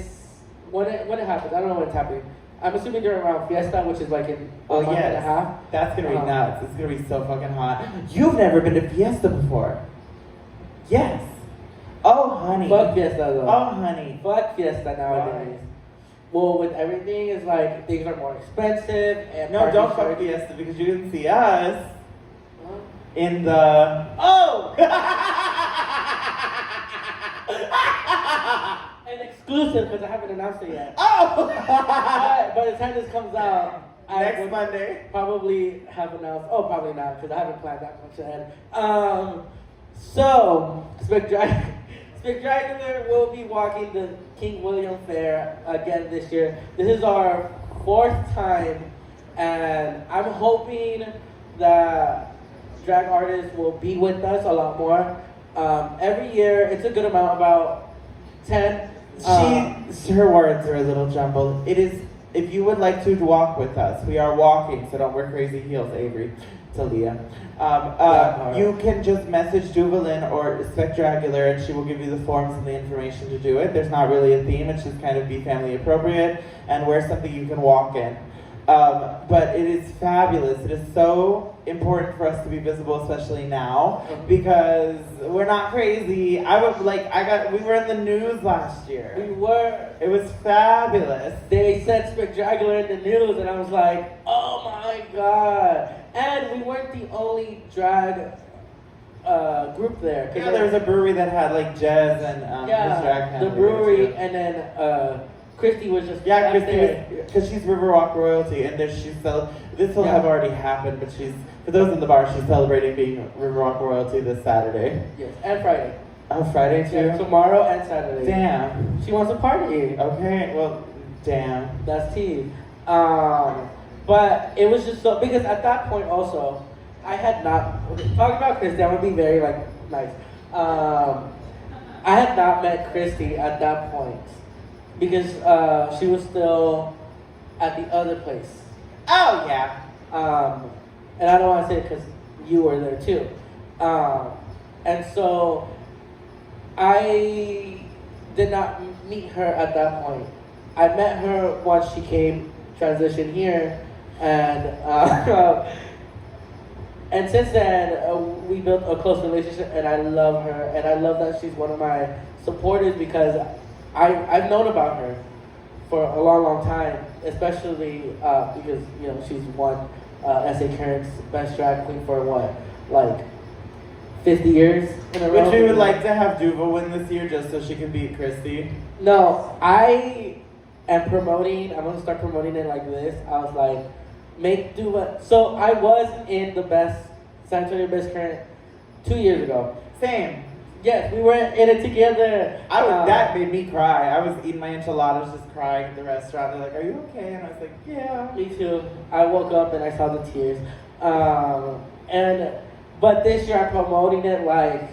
when it happens. I don't know when it's happening. I'm assuming during around Fiesta, which is like in a month and a half. That's gonna be nuts. It's gonna be so fucking hot. You've never been to Fiesta before. Yes. Oh, honey. Fuck Fiesta though. Oh, honey. Fuck Fiesta nowadays. Well, with everything, is like things are more expensive and No, parties don't are- fuck Fiesta because you didn't see us Huh? in the. Oh! An exclusive because I haven't announced it yet. Oh! But by the time this comes out, I Next would Monday. probably have announced. Oh, probably not because I haven't planned that much ahead. So Spectacular will be walking the King William Fair again this year. This is our 4th time, and I'm hoping that drag artists will be with us a lot more. Every year, it's a good amount, about 10. Her words are a little jumbled. It is, if you would like to walk with us, we are walking, so don't wear crazy heels, Avery. Talia. You can just message Duva or Spectacular and she will give you the forms and the information to do it. There's not really a theme, it's just kind of be family appropriate and wear something you can walk in. But it is fabulous. It is so important for us to be visible, especially now, because we're not crazy. We were in the news last year. We were. It was fabulous. They said Spectacular in the news, and I was like, oh my god. And we weren't the only drag group there. Yeah, there was a brewery that had like jazz and Miss Drag the Handler brewery, too. and then Christy was just Yeah, up Christy there. because she's Riverwalk royalty, and this will have already happened, but for those in the bar, she's celebrating being Riverwalk royalty this Saturday. Yes, and Friday. Oh, Friday too? Yeah, tomorrow and Saturday. Damn. She wants a party. Okay, well, damn. That's tea. But it was just so, because at that point also, I had not, talking about Christy, I'm gonna be very nice. I had not met Christy at that point because she was still at the other place. Oh, yeah. And I don't want to say it because you were there too. And so I did not meet her at that point. I met her once she came transition here, and and since then we built a close relationship, and I love her, and I love that she's one of my supporters because I've known about her for a long time, especially because she's won S.A. Current's Best Drag Queen for 50 years in a row. Which we would like to have Duva win this year just so she can beat Christy. No, I am promoting. I'm gonna start promoting it like this. I was like, make Duva. So I was in the San Antonio Best Current 2 years ago. Same. Yes, we were in it together. That made me cry. I was eating my enchiladas, just crying at the restaurant. They're like, "Are you okay?" And I was like, "Yeah." Me too. I woke up and I saw the tears. But this year I'm promoting it like,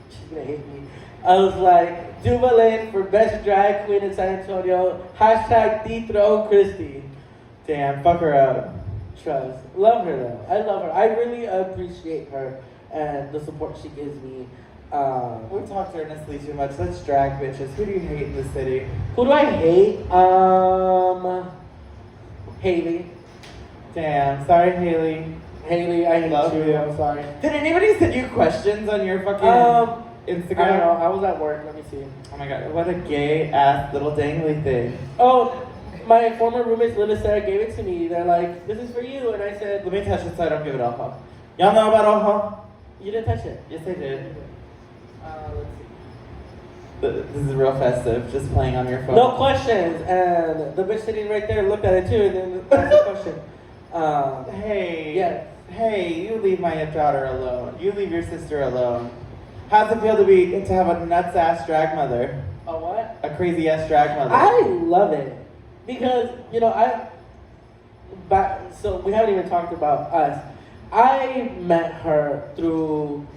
she's gonna hate me. I was like, Duva Lynn for Best Drag Queen in San Antonio. # dethrone Christy. Damn, fuck her up. Trust. Love her though. I love her. I really appreciate her and the support she gives me. We talked earnestly too much. Let's drag bitches. Who do you hate in the city? Who do I hate? Haley. Damn, sorry, Haley. Haley, I hate Love you. you. I'm sorry. Did anybody send you questions on your fucking Instagram? I don't know. I was at work. Let me see. Oh my god, what a gay ass little dangly thing. Oh, my former roommates, Lynn and Sarah, gave it to me. They're like, "This is for you," and I said, Let me touch it so I don't give it Ojo. Y'all know about Ojo? "You didn't touch it." Yes, I did. Let's see. This is real festive, just playing on your phone. No questions. And the bitch sitting right there looked at it too, and then asked a question. Hey. Yeah. Hey, you leave my daughter alone. You leave your sister alone. How's it feel to have a nuts ass drag mother? A what? A crazy ass drag mother. I love it because so we haven't even talked about us. I met her through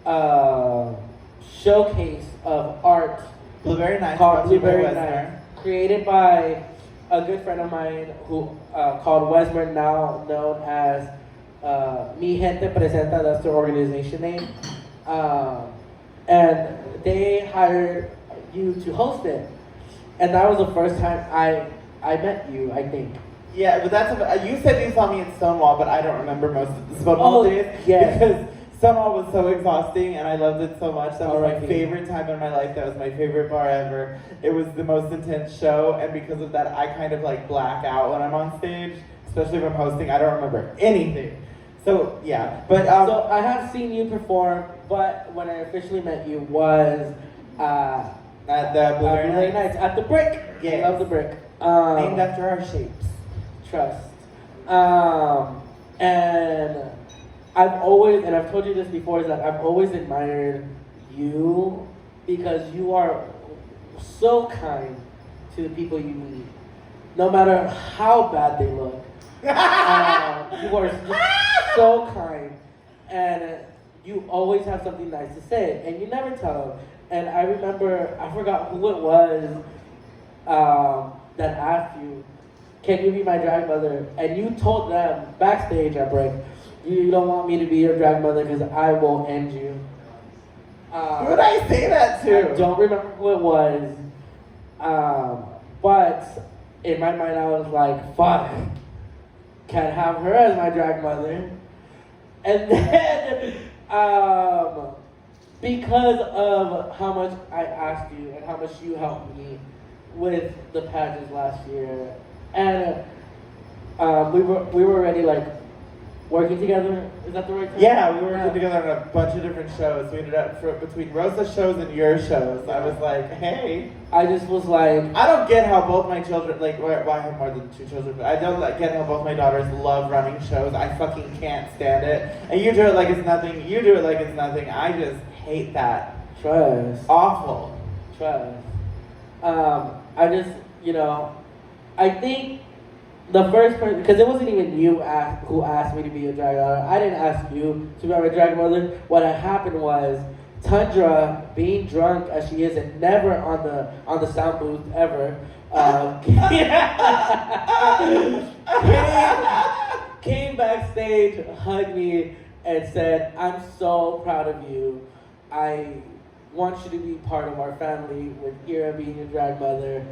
a showcase of art Blueberry Nights called Blueberry Wesner. Nights, created by a good friend of mine who called Wesmer, now known as Mi Gente Presenta. That's their organization name, and they hired you to host it, and that was the first time I met you, I think. Yeah, but you said you saw me in Stonewall, but I don't remember most of the Stonewall days. yes. Because Stonewall was so exhausting and I loved it so much. That was my R.I.P. favorite time in my life. That was my favorite bar ever. It was the most intense show, and because of that, I kind of like black out when I'm on stage, especially if I'm hosting. I don't remember anything. So, yeah. But So I have seen you perform, but when I officially met you was at the Blueberry Nights at the Brick. Yes. I love the Brick. named after our shapes. Trust. And I've always, and I've told you this before, is that I've always admired you because you are so kind to the people you meet, no matter how bad they look. You are just so kind, and you always have something nice to say, and you never tell them. And I remember, I forgot who it was that asked you, can you be my drag mother? And you told them backstage at Break, you don't want me to be your drag mother because I will end you. Who did I say that to? I don't remember who it was. But in my mind, I was like, fuck, can't have her as my drag mother. And then, because of how much I asked you and how much you helped me with the pageants last year, and we were already like working together. Is that the right term? Yeah, we were working together on a bunch of different shows. We ended up between Rosa's shows and your shows. I was like, hey. I just was like, I don't get how both my children, like, well, I have more than 2 children, but I don't get how both my daughters love running shows. I fucking can't stand it. And you do it like it's nothing. You do it like it's nothing. I just hate that. trust. Awful. Trust. I just, I think the first person, because it wasn't even you who asked me to be your drag mother. I didn't ask you to be my drag mother. What had happened was Tundra, being drunk as she is and never on the sound booth ever, came backstage, hugged me, and said, "I'm so proud of you. I want you to be part of our family with Ira being your drag mother."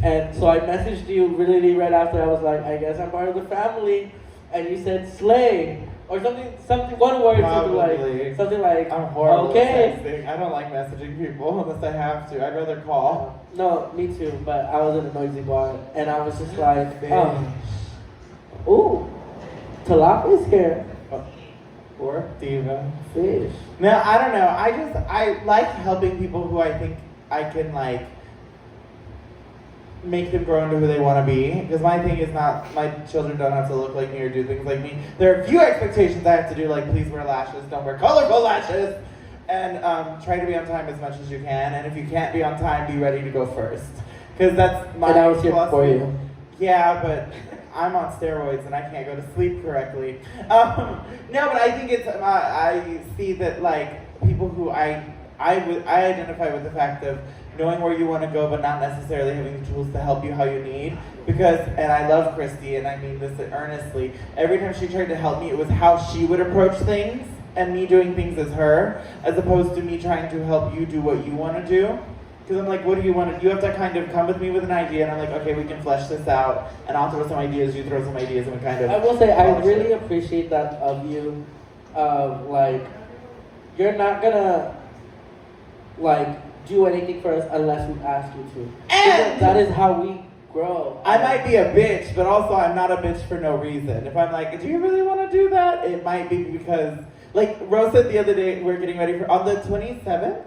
And so I messaged you really right after. I was like, "I guess I'm part of the family," and you said "slay" or something, one word, Probably. something like, I'm horrible okay. at texting. I don't like messaging people unless I have to. I'd rather call. No, me too. But I was in a noisy bar, and I was just like, Fish. ooh, tilapia's here. Or Duva. Fish. No, I don't know. I like helping people who I think I can make them grow into who they want to be. Because my thing is not, my children don't have to look like me or do things like me. There are a few expectations I have to do, like please wear lashes, don't wear colorful lashes, and try to be on time as much as you can. And if you can't be on time, be ready to go first. Because that's my And I was here philosophy. for you. Yeah, but I'm on steroids and I can't go to sleep correctly. No, but I think it's, I see that people who I identify with the fact of knowing where you want to go, but not necessarily having the tools to help you how you need. Because, and I love Christy, and I mean this earnestly, every time she tried to help me, it was how she would approach things, and me doing things as her, as opposed to me trying to help you do what you want to do. Because I'm like, what do you want to do? You have to kind of come with me with an idea, and I'm like, okay, we can flesh this out, and I'll throw some ideas, you throw some ideas, and we kind of... I will say, I polish really it. appreciate that of you. You're not gonna, do anything for us unless we ask you to. And- that is how we grow. I might be a bitch, but also I'm not a bitch for no reason. If I'm like, do you really want to do that? It might be because, Rose said the other day, we're getting ready for, on the 27th?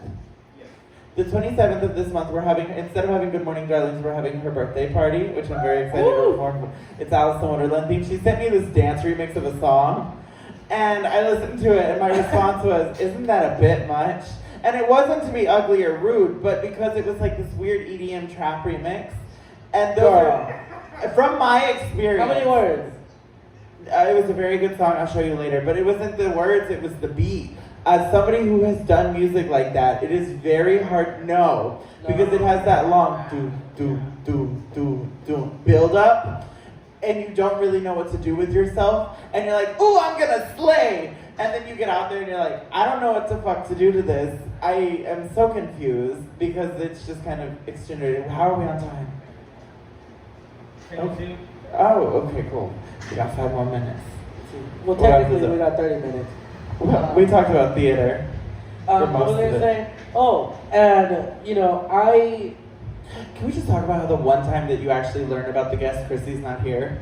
The 27th of this month, we're having, instead of having Good Morning Darlings, we're having her birthday party, which I'm very excited to perform. It's Alice in Wonderland themed. She sent me this dance remix of a song, and I listened to it, and my response was, isn't that a bit much? And it wasn't to be ugly or rude, but because it was like this weird EDM trap remix. And those are, from my experience. How many words? It was a very good song, I'll show you later, but it wasn't the words, it was the beat. As somebody who has done music like that, it is very hard, because it has that long do build up, and you don't really know what to do with yourself, and you're like, ooh, I'm gonna slay! And then you get out there and you're like, I don't know what the fuck to do to this. I am so confused, because it's just kind of extenuating. How are we on time? Okay. Oh, okay, cool. We got 5 more minutes. Well, technically, we got 30 minutes. Well, we talked about theater. For What most was I of it. saying? Oh, and, Can we just talk about how the one time that you actually learned about the guest, Chrissy's not here?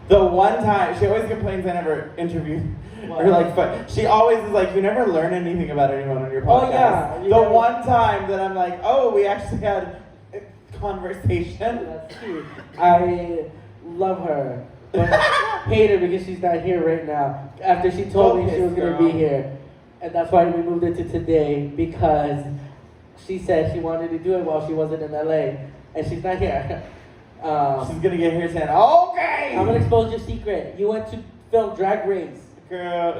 The one time, she always complains I never interview her, but she always is like, you never learn anything about anyone on your podcast. Oh, yeah. The one time that I'm like, oh, we actually had a conversation. That's cute. I love her, but hate her because she's not here right now. After she told me she was going to be here. And that's why we moved it to today, because she said she wanted to do it while she wasn't in LA. And she's not here. She's going to get here saying, okay! I'm going to expose your secret. You went to film Drag Race. Girl,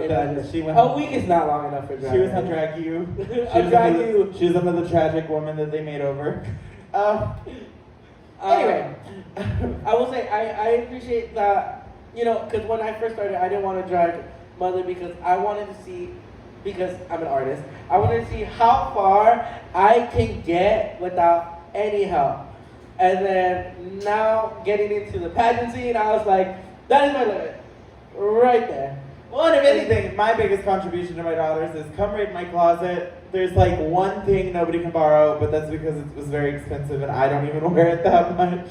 she went. A week is not long enough for Drag She was Race. on Drag U. She was another tragic woman that they made over. Anyway. I will say, I appreciate that, because when I first started, I didn't want to drag Mother because I wanted to see, because I'm an artist, I wanted to see how far I can get without any help. And then now getting into the pageant scene, I was like, that is my limit. Right there. Well, and if anything, my biggest contribution to my daughters is come raid my closet. There's like one thing nobody can borrow, but that's because it was very expensive and I don't even wear it that much.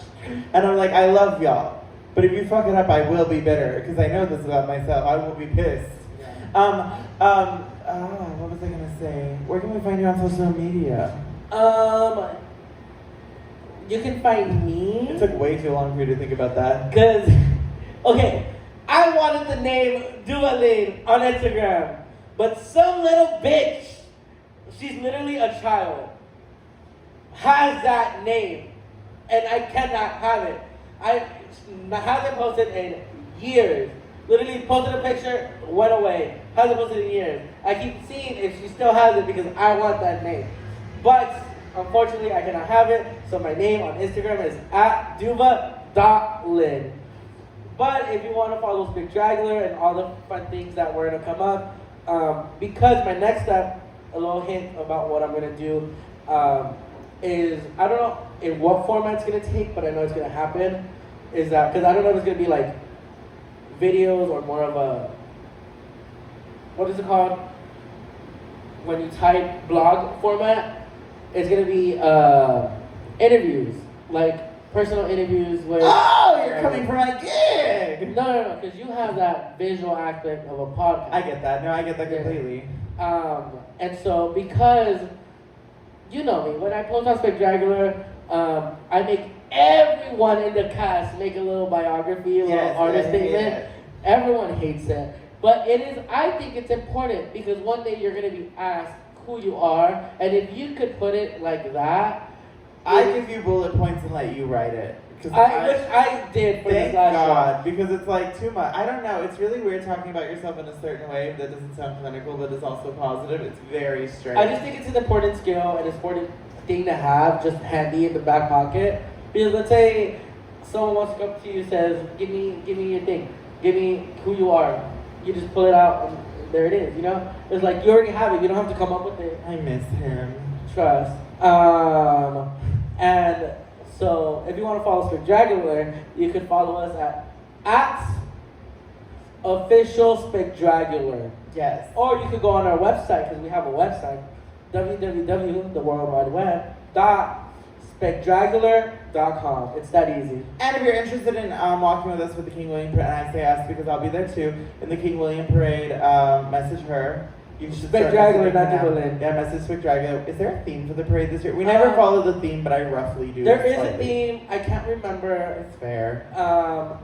And I'm like, I love y'all. But if you fuck it up, I will be bitter, because I know this about myself. I will be pissed. What was I gonna say? Where can we find you on social media? You can find me. It took way too long for you to think about that. Because, okay, I wanted the name Duva Lynn on Instagram, but some little bitch, she's literally a child, has that name, and I cannot have it. I haven't posted in years. Literally posted a picture, went away. Hasn't posted in years. I keep seeing if she still has it because I want that name. But unfortunately, I cannot have it. So my name on Instagram is @duva.lynn. But if you want to follow Big Draggler and all the fun things that were going to come up, because my next step, a little hint about what I'm going to do, is, I don't know in what format it's going to take, but I know it's going to happen, is that, because I don't know if it's going to be like videos or more of a, what is it called? When you type blog format, it's going to be interviews, like personal interviews with... Oh, you're coming for my gig! No, because you have that visual aspect of a podcast. I get that. No, I get that completely. And so, because, you know me, when I post on Spectacular, I make everyone in the cast make a little biography, a little artist statement. Everyone hates it. But it is, I think it's important, because one day you're going to be asked who you are, and if you could put it like that, I give you bullet points and let you write it. Which I did for thank this last God, because it's like too much. I don't know. It's really weird talking about yourself in a certain way that doesn't sound clinical, but is also positive. It's very strange. I just think it's an important skill and an important thing to have just handy in the back pocket. Because let's say someone wants to come up to you and says, give me your thing. Give me who you are. You just pull it out and there it is, you know? It's like you already have it. You don't have to come up with it. I miss him. Trust. And so if you want to follow Spectacular, you can follow us at official Spectacular. Yes. Or you could go on our website, because we have a website, www.theworldwideweb.spectacular.com. It's that easy. And if you're interested in walking with us with the King William Parade, and I say us because I'll be there too, in the King William Parade, message her. You should start Spectacular, messaging not her now. Duva, Lynn. Yeah, message Spectacular. Is there a theme for the parade this year? We never follow the theme, but I roughly do. There is a slightly. theme. I can't remember. It's fair.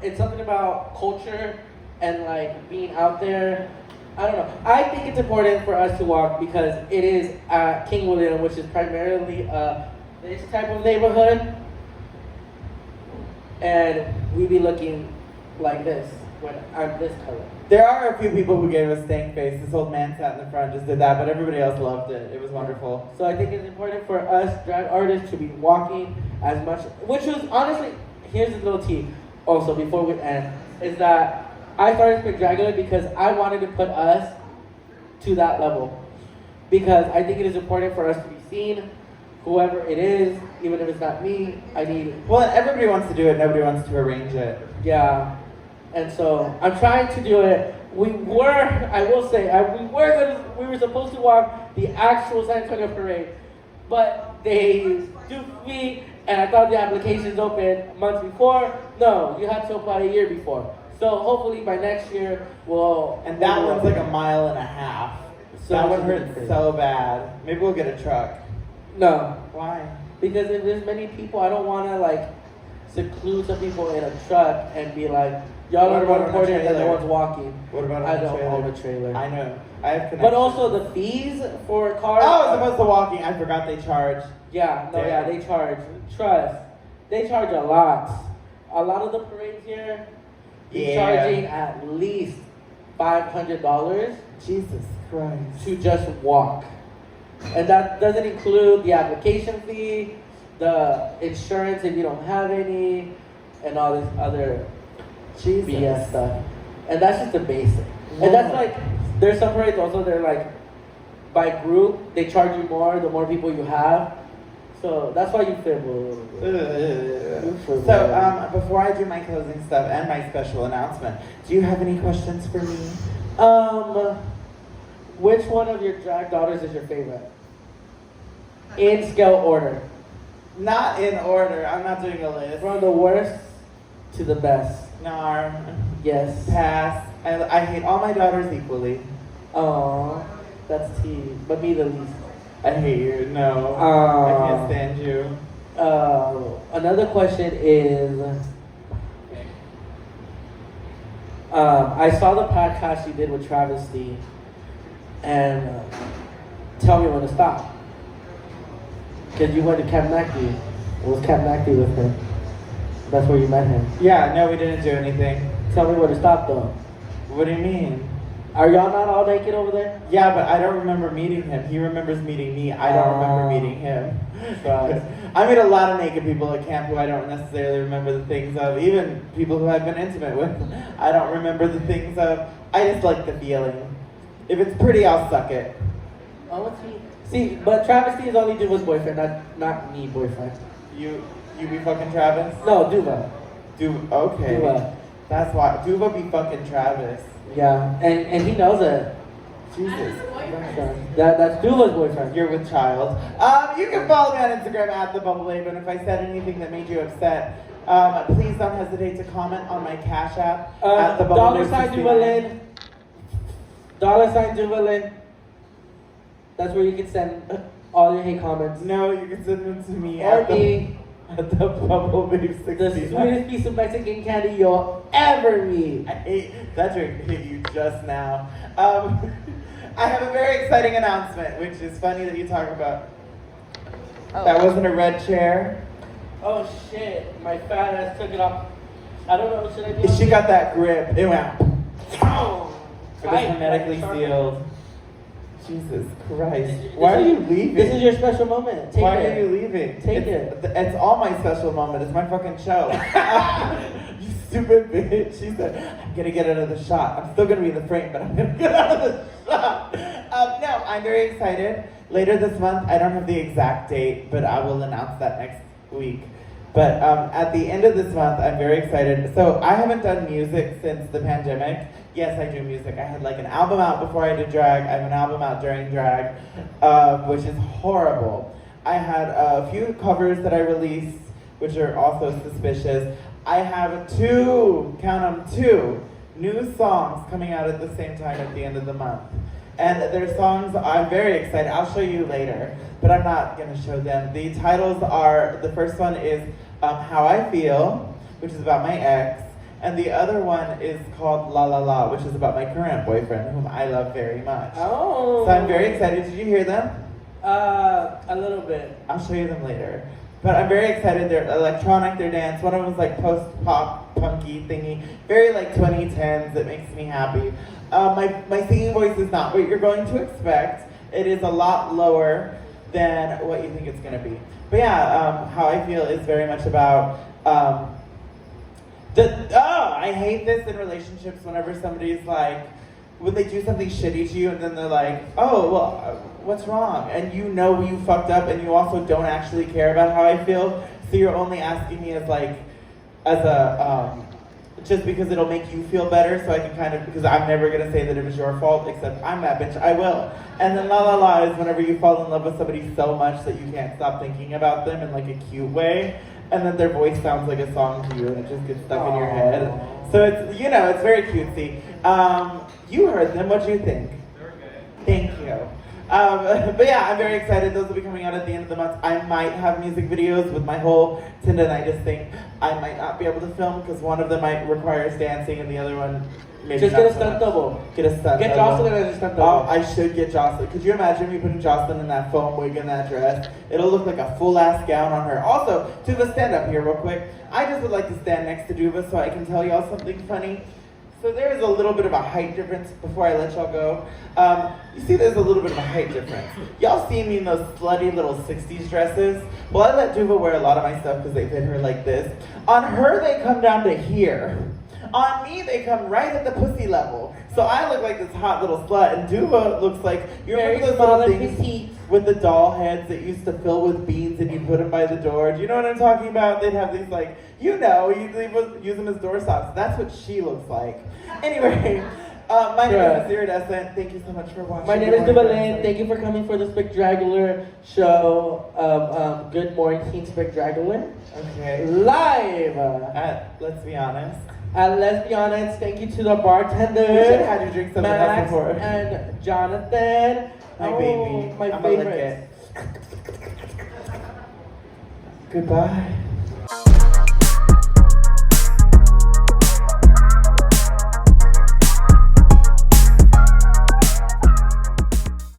It's something about culture and like being out there. I don't know. I think it's important for us to walk because it is King William, which is primarily this type of neighborhood, and we be looking like this when I'm this color. There are a few people who gave us stank face. This old man sat in the front, just did that, but everybody else loved it. It was wonderful. So I think it's important for us drag artists to be walking as much, which was honestly, here's a little tea also before we end, is that I started Spectacular because I wanted to put us to that level. Because I think it is important for us to be seen, whoever it is, even if it's not me, I need, Well, everybody wants to do it, nobody wants to arrange it. yeah. And so I'm trying to do it. We were, I will say, we were supposed to walk the actual San Antonio parade, but they duped me, and I thought the applications opened months before. No, you had to apply a year before. So hopefully by next year we'll. And that we'll one's like a mile and a half. So that one it's hurts different. so bad. Maybe we'll get a truck. No, Why? because if there's many people, I don't want to like seclude some people in a truck and be like, y'all What are about more on a important than the trailer? ones walking. What about I on a don't trailer? own a trailer. I know. I have connections. But also the fees for cars. Oh, as opposed to walking, I forgot they charge. Yeah, no, Damn. yeah, they charge. Trust, they charge a lot. A lot of the parades here, be Yeah. charging at least $500 Jesus Christ. to just walk, and that doesn't include the application fee, the insurance if you don't have any, and all this other Jesus. BS stuff. And that's just the basic. And that's like, there's some parades also, they're like, by group, they charge you more the more people you have. So that's why you fib a little bit. So, before I do my closing stuff and my special announcement, do you have any questions for me? Which one of your drag daughters is your favorite? In scale order. Not in order. I'm not doing a list. From the worst to the best. Nar. Yes. Pass. I hate all my daughters equally. Aww, that's tea. But me the least. I hate you. No. Aw. I can't stand you. Another question is, I saw the podcast you did with Travesty, and tell me when to stop. Because you went to Camp Nacti. It was Camp Nacti with him. That's where you met him. Yeah, no, we didn't do anything. Tell me when to stop though. What do you mean? Are y'all not all naked over there? Yeah, but I don't remember meeting him. He remembers meeting me. I don't remember meeting him. Right. I meet a lot of naked people at camp who I don't necessarily remember the things of. Even people who I've been intimate with, I don't remember the things of. I just like the feeling. If it's pretty, I'll suck it. Oh, what's he? See, but Travesty is only Duva's boyfriend, not me boyfriend. You be fucking Travis? No, Duva. Okay. Duva. That's why. Duva be fucking Travis. Yeah, and he knows it. Jesus. That's Duva's boyfriend. You're with child. You can follow me on Instagram at the Bubble Babe, and if I said anything that made you upset, please don't hesitate to comment on my Cash App at the Bubble Babe. $sign Duva Lynn. $sign Duva Lynn. That's where you can send all your hate comments. No, you can send them to me Or at the, me, at the Bubble Babe the 69. sweetest piece of Mexican candy you'll ever meet. I hate that drink hit you just now. I have a very exciting announcement, which is funny that you talk about. That wasn't a red chair. Oh shit, my fat ass took it off. I don't know, should I do She got that grip. It went. Oh, It was hermetically sealed. Jesus Christ. This Why are is- you leaving? This is your special moment. Take Why it. are you leaving? Take It's all my special moment. It's my fucking show. You stupid bitch. She said, I'm gonna get out of the shot. I'm still gonna be in the frame, but I'm gonna get out of the shot. No, I'm very excited. Later this month, I don't have the exact date, but I will announce that next week. But at the end of this month, I'm very excited. So I haven't done music since the pandemic. Yes, I do music. I had like an album out before I did drag. I have an album out during drag, which is horrible. I had a few covers that I released, which are also suspicious. I have two, count them, two new songs coming out at the same time at the end of the month. And their songs, I'm very excited. I'll show you later, but I'm not going to show them. The titles are, the first one is How I Feel, which is about my ex, and the other one is called La La La, which is about my current boyfriend, whom I love very much. Oh. So I'm very excited. Did you hear them? A little bit. I'll show you them later. But I'm very excited. They're electronic, they're dance. One of them is like post-pop, punky thingy. Very like 2010s. It makes me happy. My singing voice is not what you're going to expect. It is a lot lower than what you think it's going to be. But yeah, How I Feel is very much about... I hate this in relationships whenever somebody's like... When they do something shitty to you and then they're like, oh, well, what's wrong? And you know you fucked up and you also don't actually care about how I feel. So you're only asking me just because it'll make you feel better, so I can kind of, because I'm never going to say that it was your fault, except I'm that bitch, I will. And then La La La is whenever you fall in love with somebody so much that you can't stop thinking about them in like a cute way, and then their voice sounds like a song to you and it just gets stuck in your head. So it's, it's very cutesy. You heard them, what'd you think? They were good. Thank you. But yeah, I'm very excited. Those will be coming out at the end of the month. I might have music videos with my whole tendinitis thing. I might not be able to film because one of them might requires dancing and the other one maybe Just not get a so stunt much. double. Get a stunt Get double. Jocelyn as a stunt Oh, double. I should get Jocelyn. Could you imagine me putting Jocelyn in that foam wig and that dress? It'll look like a full-ass gown on her. Also, Duva, stand up here real quick. I just would like to stand next to Duva so I can tell y'all something funny. So there is a little bit of a height difference before I let y'all go. You see there's a little bit of a height difference. Y'all see me in those slutty little 60s dresses? Well, I let Duva wear a lot of my stuff because they fit her like this. On her, they come down to here. On me, they come right at the pussy level. So I look like this hot little slut, and Duva looks like, you remember those little things with the doll heads that used to fill with beans and you put them by the door? Do you know what I'm talking about? They'd have these like, you use them as doorstops. That's what she looks like. Anyway, my name is Iridescent. Thank you so much for watching. My name is Duva Lynn. Thank you for coming for the Spectacular show of Good Morning Spectacular. Okay. Live! Let's be honest. Let's be honest, thank you to the bartender. We should have had you drink something else Max before. and Jonathan. My baby. My I'm gonna lick favorite. it. Goodbye.